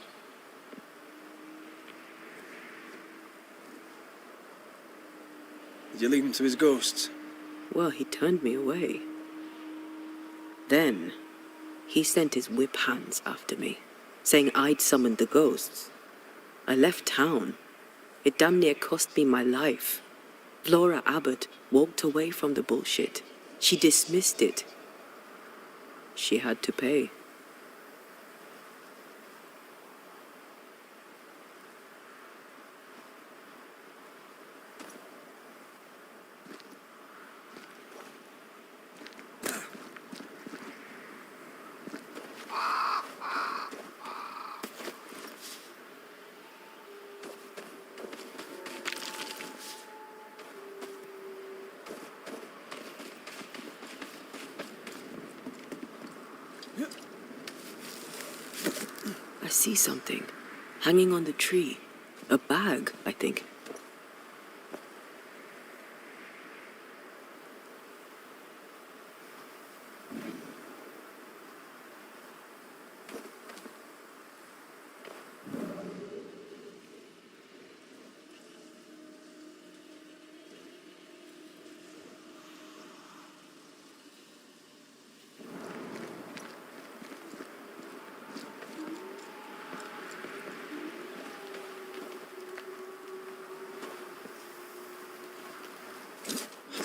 Did you leave him to his ghosts? Well, he turned me away. Then, he sent his whip hands after me, saying I'd summoned the ghosts. I left town. It damn near cost me my life. Flora Abbott walked away from the bullshit. She dismissed it. She had to pay. I see something hanging on the tree. A bag, I think.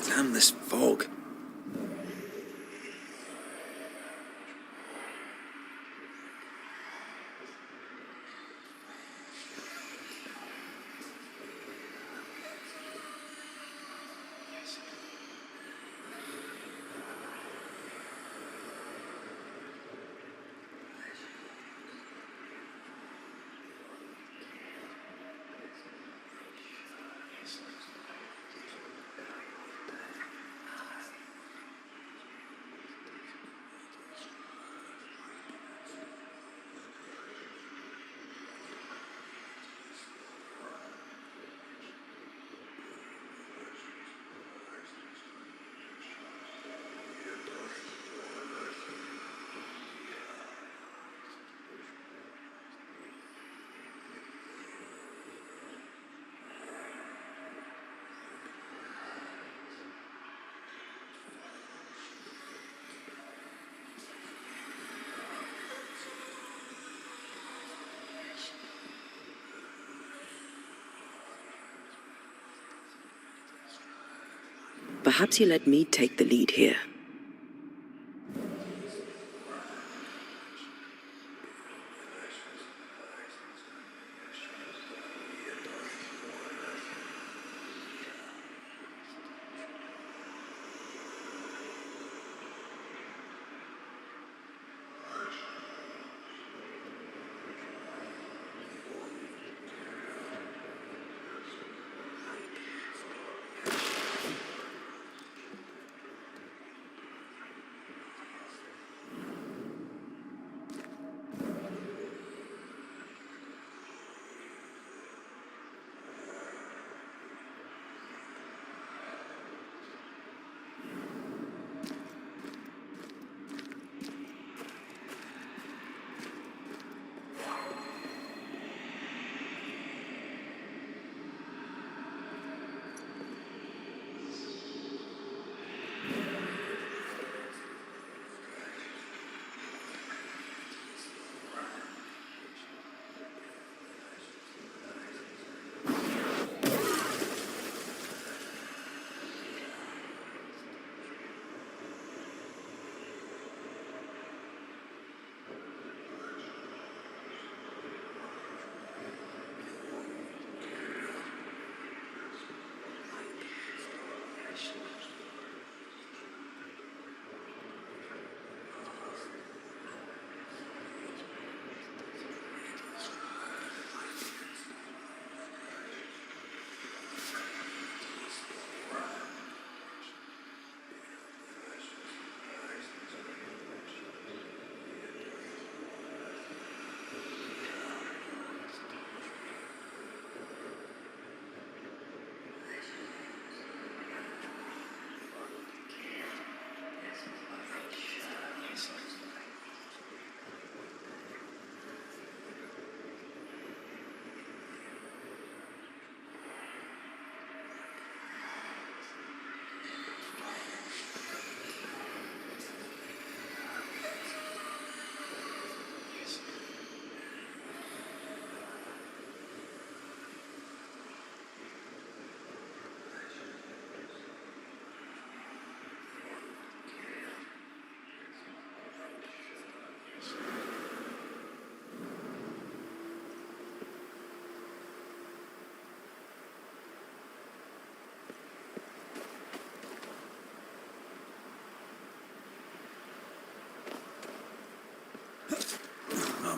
Damn this fog. Perhaps you let me take the lead here.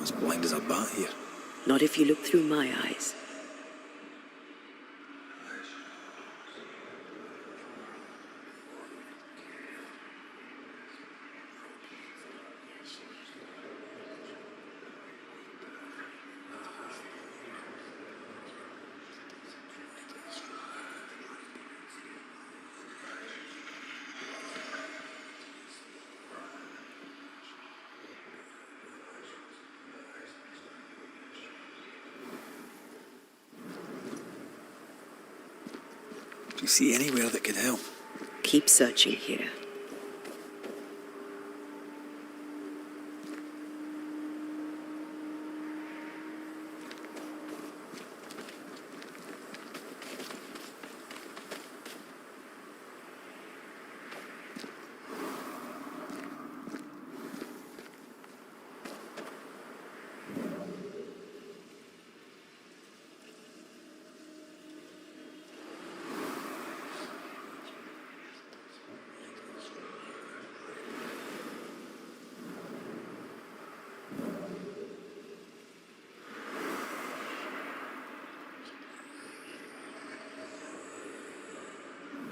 As blind as a bat here. Not if you look through my eyes. Do you see anywhere that could help? Keep searching here.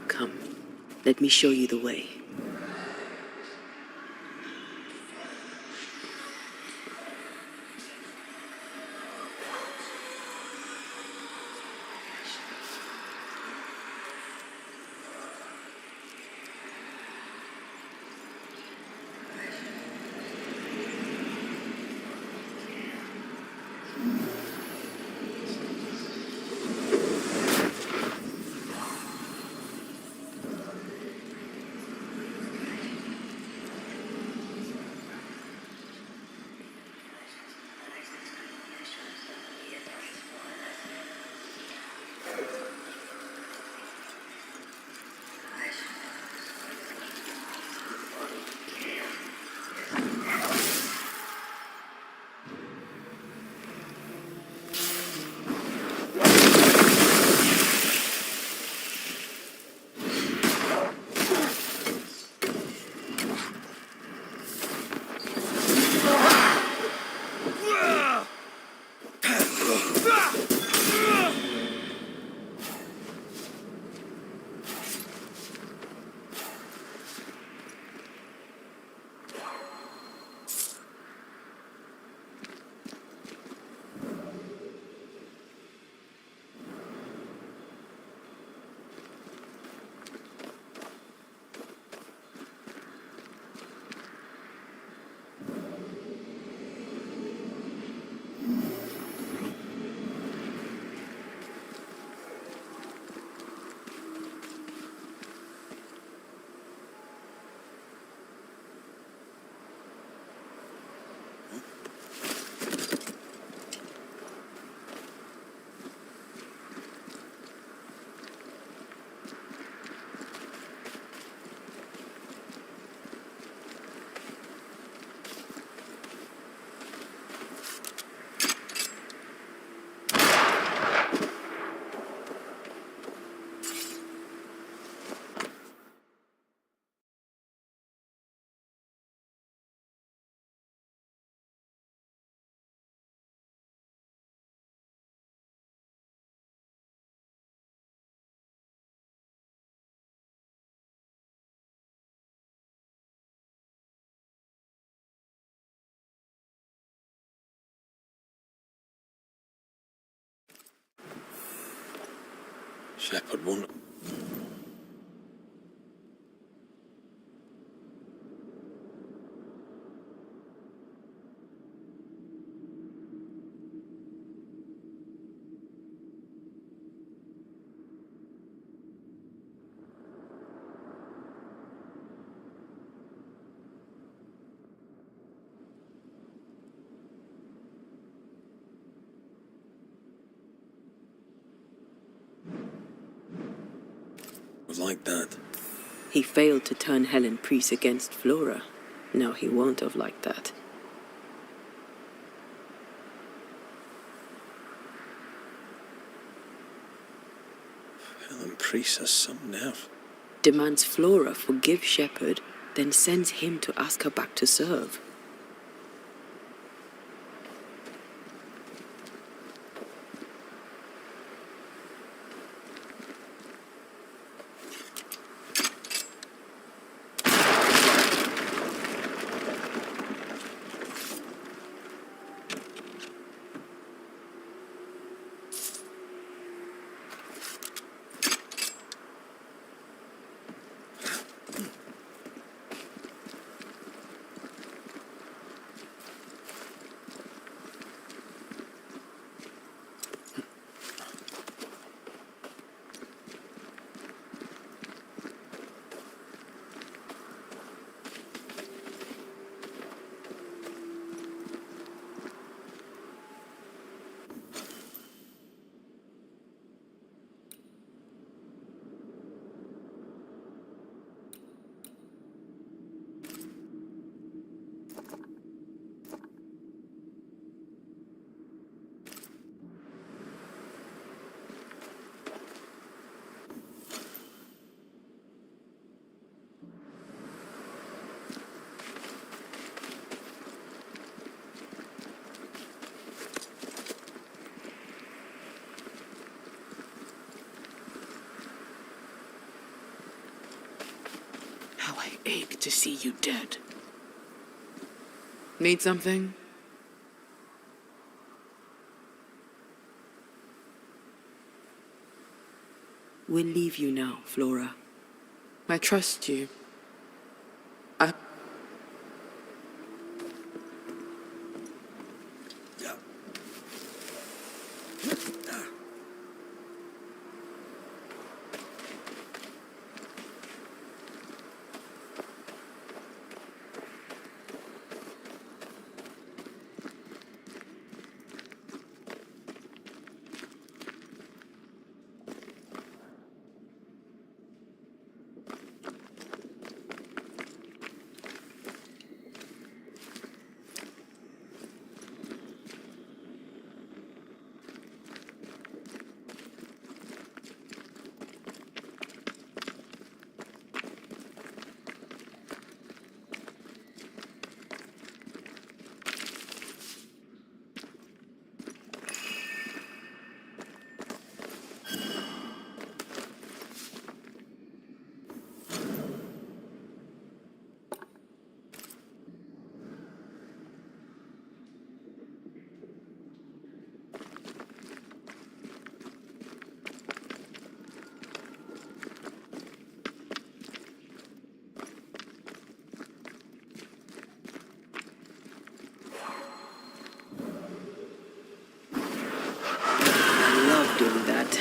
Come, let me show you the way. Shepherd won't. Was like that. He failed to turn Helen Priest against Flora. Now he won't have liked that. Helen Priest has some nerve. Demands Flora forgive Shepherd, then sends him to ask her back to serve. to see you dead. Need something? We'll leave you now, Flora. I trust you. I love doing that.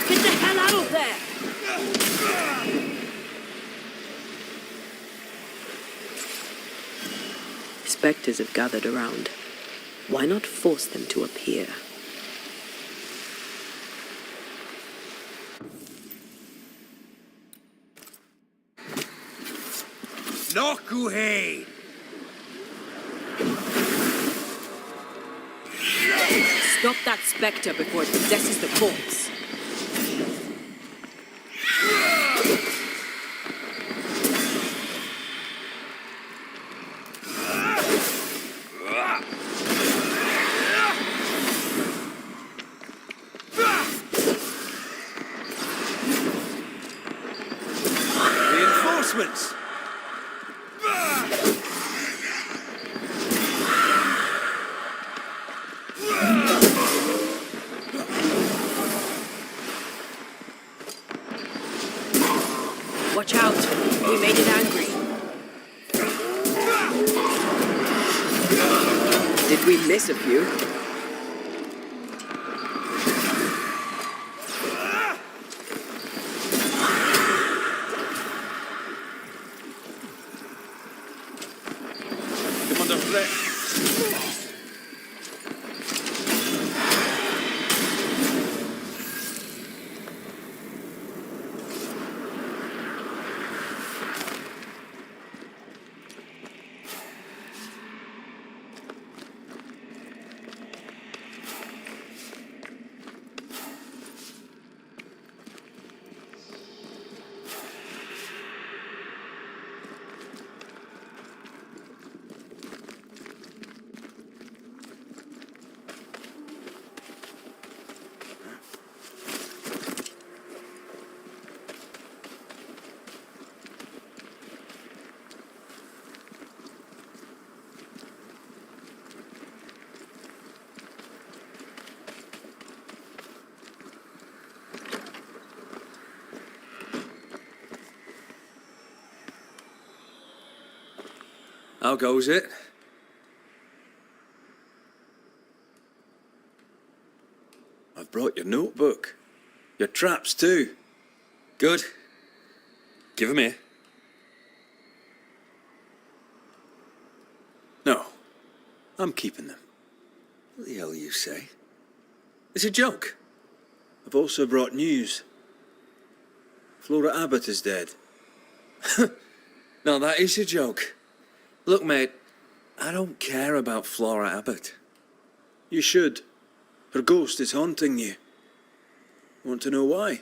Get the hell out of there! Spectres have gathered around. Why not force them to appear? Nokuhei! Stop that spectre before it possesses the corpse. Reinforcements! Watch out! We made it angry. Did we miss a few? Come under threat. How goes it? I've brought your notebook. Your traps too. Good. Give 'em here. I'm keeping them. What the hell you say? It's a joke. I've also brought news. Flora Abbott is dead. Now that is a joke. Look, mate, I don't care about Flora Abbott. You should. Her ghost is haunting you. Want to know why?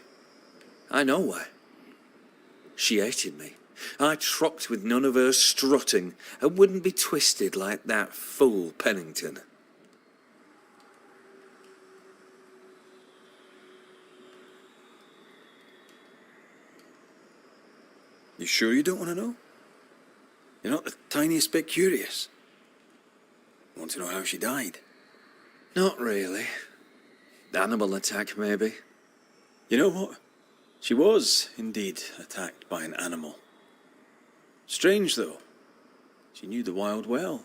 I know why. She hated me. I trocked with none of her strutting and wouldn't be twisted like that fool Pennington. You sure you don't want to know? You're not the tiniest bit curious. Want to know how she died? Not really. Animal attack, maybe. You know what? She was, indeed, attacked by an animal. Strange, though. She knew the wild well.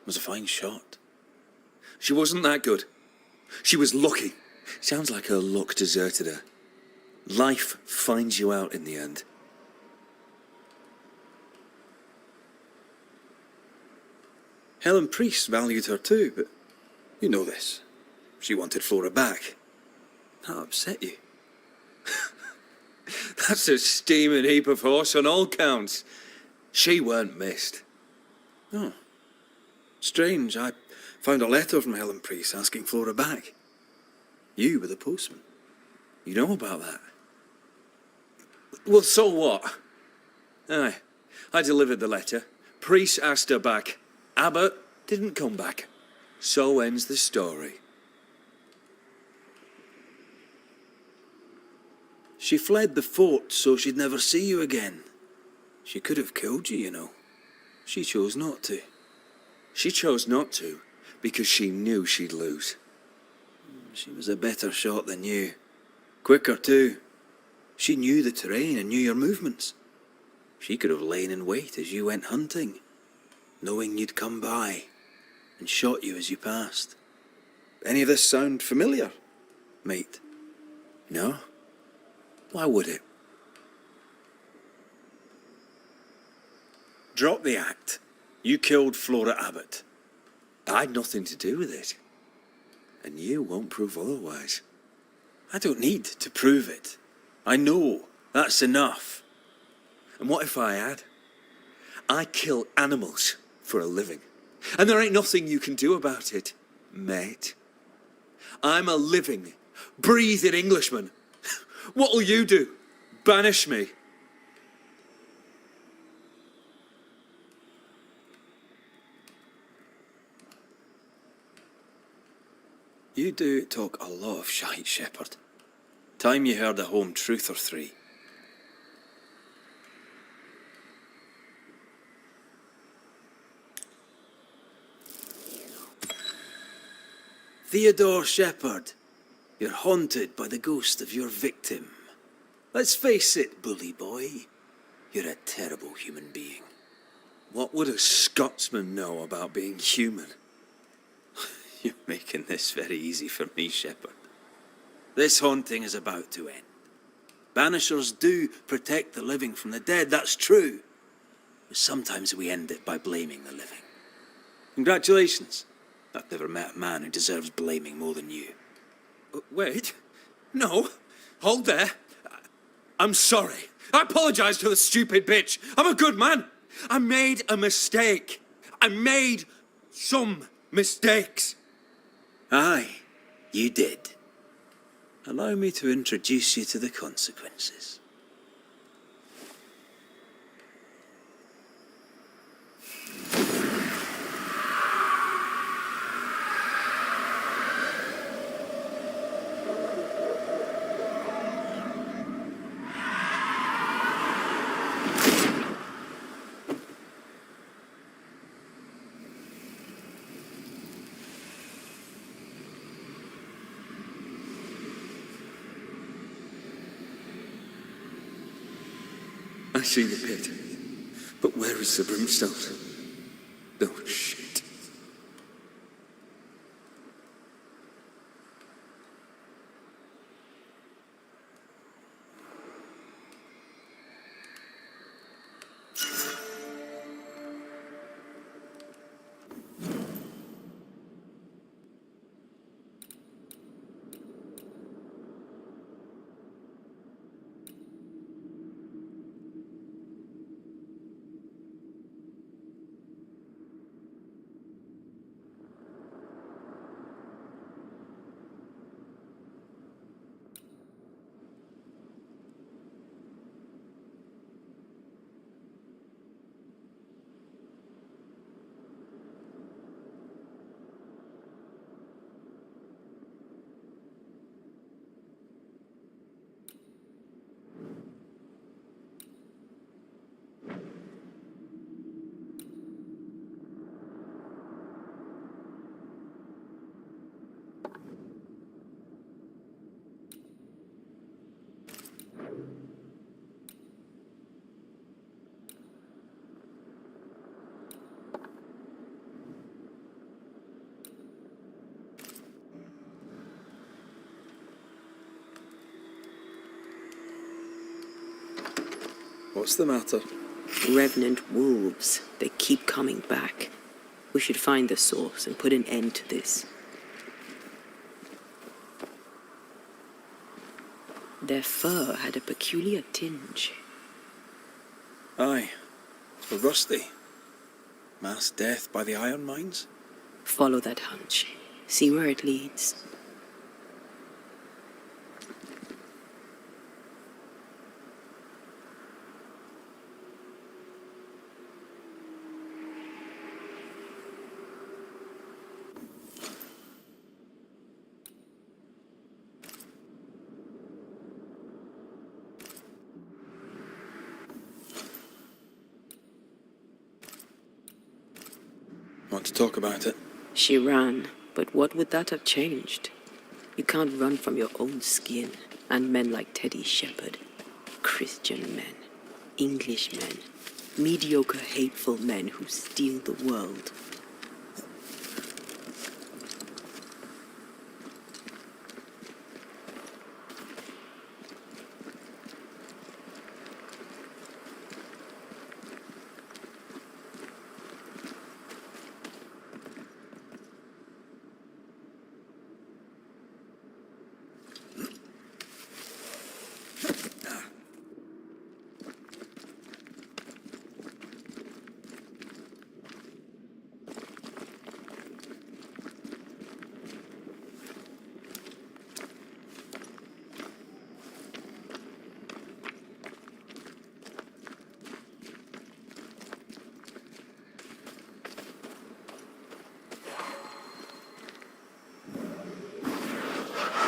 Was a fine shot. She wasn't that good. She was lucky. Sounds like her luck deserted her. Life finds you out in the end. Helen Priest valued her too, but you know this. She wanted Flora back. That upset you. That's a steaming heap of horse on all counts. She weren't missed. Oh. Strange. I found a letter from Helen Priest asking Flora back. You were the postman. You know about that? Well, so what? Aye. I delivered the letter. Priest asked her back. Abbott didn't come back. So ends the story. She fled the fort so she'd never see you again. She could have killed you, you know. She chose not to. She chose not to because she knew she'd lose. She was a better shot than you. Quicker, too. She knew the terrain and knew your movements. She could have lain in wait as you went hunting, knowing you'd come by, and shot you as you passed. Any of this sound familiar, mate? No? Why would it? Drop the act. You killed Flora Abbott. I had nothing to do with it. And you won't prove otherwise. I don't need to prove it. I know. That's enough. And what if I had? I kill animals for a living. And there ain't nothing you can do about it, mate. I'm a living, breathing Englishman. What'll you do? Banish me? You do talk a lot of shite, Shepherd. Time you heard a home truth or three. Theodore Shepherd, you're haunted by the ghost of your victim. Let's face it, bully boy, you're a terrible human being. What would a Scotsman know about being human? You're making this very easy for me, Shepherd. This haunting is about to end. Banishers do protect the living from the dead, that's true. But sometimes we end it by blaming the living. Congratulations. I've never met a man who deserves blaming more than you. Wait. No. Hold there. I'm sorry. I apologize to the stupid bitch. I'm a good man. I made a mistake. I made some mistakes. Aye, you did. Allow me to introduce you to the consequences. I see the pit. But where is the brimstone? Oh, shit. What's the matter? Revenant wolves. They keep coming back. We should find the source and put an end to this. Their fur had a peculiar tinge. Aye. Rusty. Mass death by the iron mines? Follow that hunch. See where it leads. Want to talk about it? She ran, but what would that have changed? You can't run from your own skin, and men like Teddy Shepherd. Christian men, English men, mediocre, hateful men who steal the world.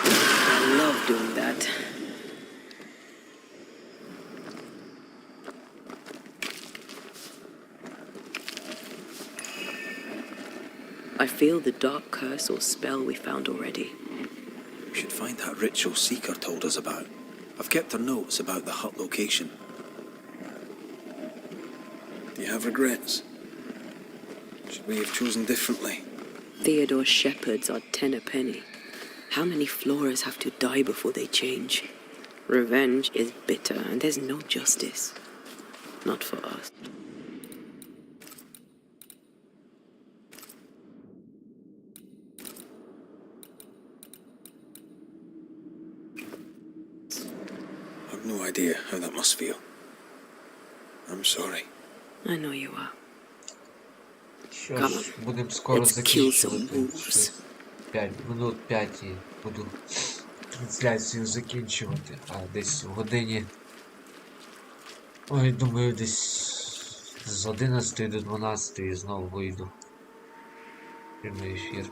I love doing that. I feel the dark curse or spell we found already. We should find that ritual Seeker told us about. I've kept her notes about the hut location. Do you have regrets? Should we have chosen differently? Theodore Shepherds are 10 a penny. How many Floras have to die before they change? Revenge is bitter, and there's no justice. Not for us. I've no idea how that must feel. I'm sorry. I know you are. Що Come ж, on. будемо скоро Let's kill some закінчувати. wolves. Щось 5 минут 5 і буду трансляцію закінчувати. А десь в годині. Ой, думаю, десь з 11 до 12 знову вийду. Прямий ефір.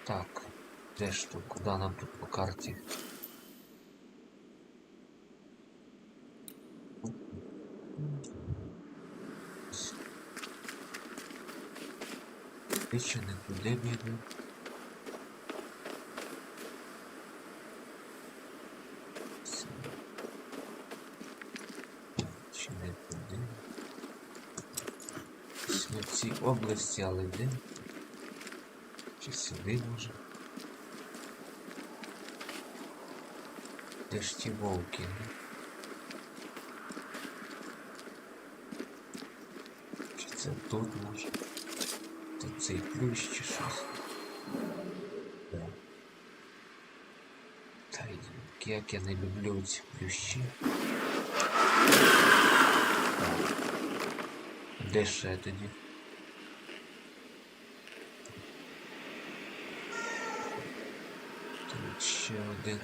Так, де ж тут? Куди нам тут по карті? Ти що не туди біду? Чи не туди? Ми в цій області, але де? Чи сюди може? Де ж ті вовки? Чи це тут може? Тут цей плющ чи щось? Да. Та й як я не люблю ці плющі. Де ще тоді? Тут ще один.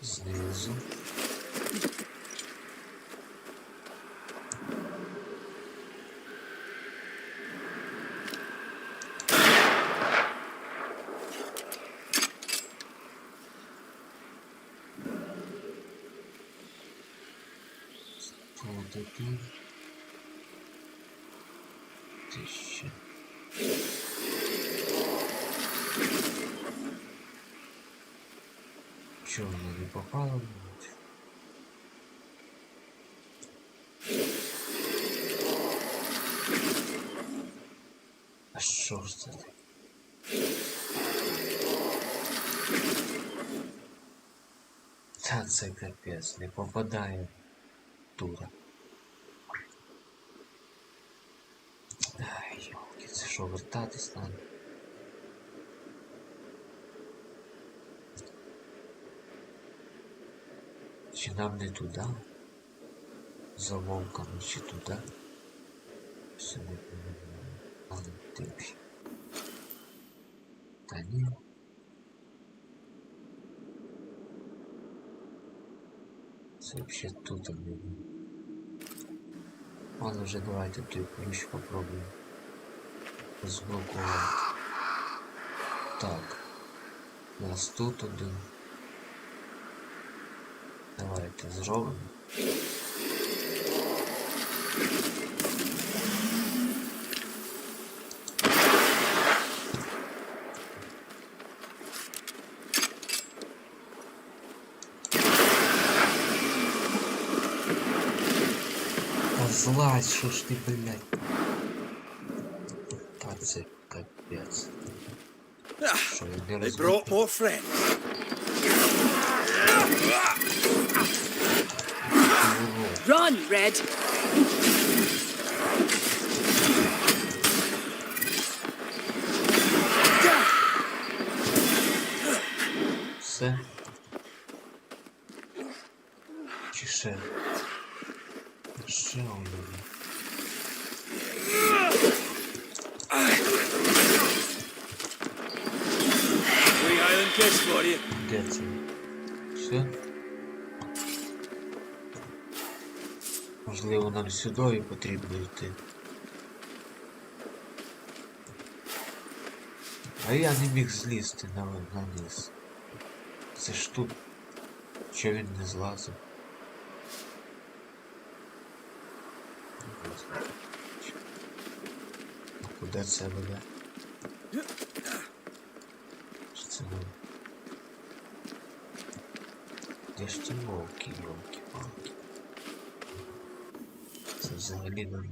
Знизу. Тут один. Ти ще. Чого вона не попала, мабуть? А що ж це таке? Та це капець, не попадає. Дура. Ай, йолки, це що, вертатись надо? Чи нам не туди? За вовками, чи туди? Все не надо типі. Та ні. Це вообще тут, блин. Ладно, вже давайте той ключ попробуємо розблокувати. Так. У нас тут один. Давайте зробимо. Та злазь, що ж ти, блядь? Та це капець. Що я не They brought розумію? more friends. Run, Red! Все? Чи ще? Ще один. Three Highland kiss for you. Де це? Все? Можливо, нам сюди потрібно йти. А я не міг злізти на низ. Це ж тут. Чого він не злазив? А куди це веде? Що це буде? Де ж ті вовки, йолки-палки? Це взагалі не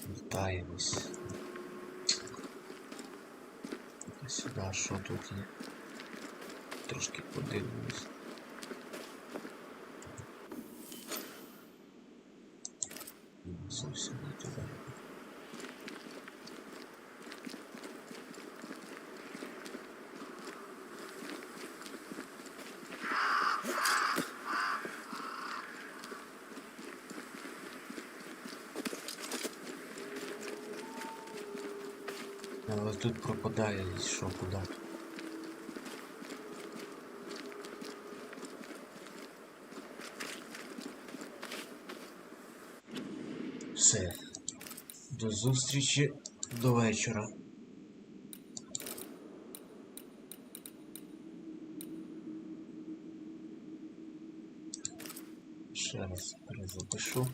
вертаємось. Сюди, що тут є? Трошки подивимось. Зовсім не туди. Але тут пропадає, що куди. Все. До зустрічі до вечора. Ще раз перезапишу.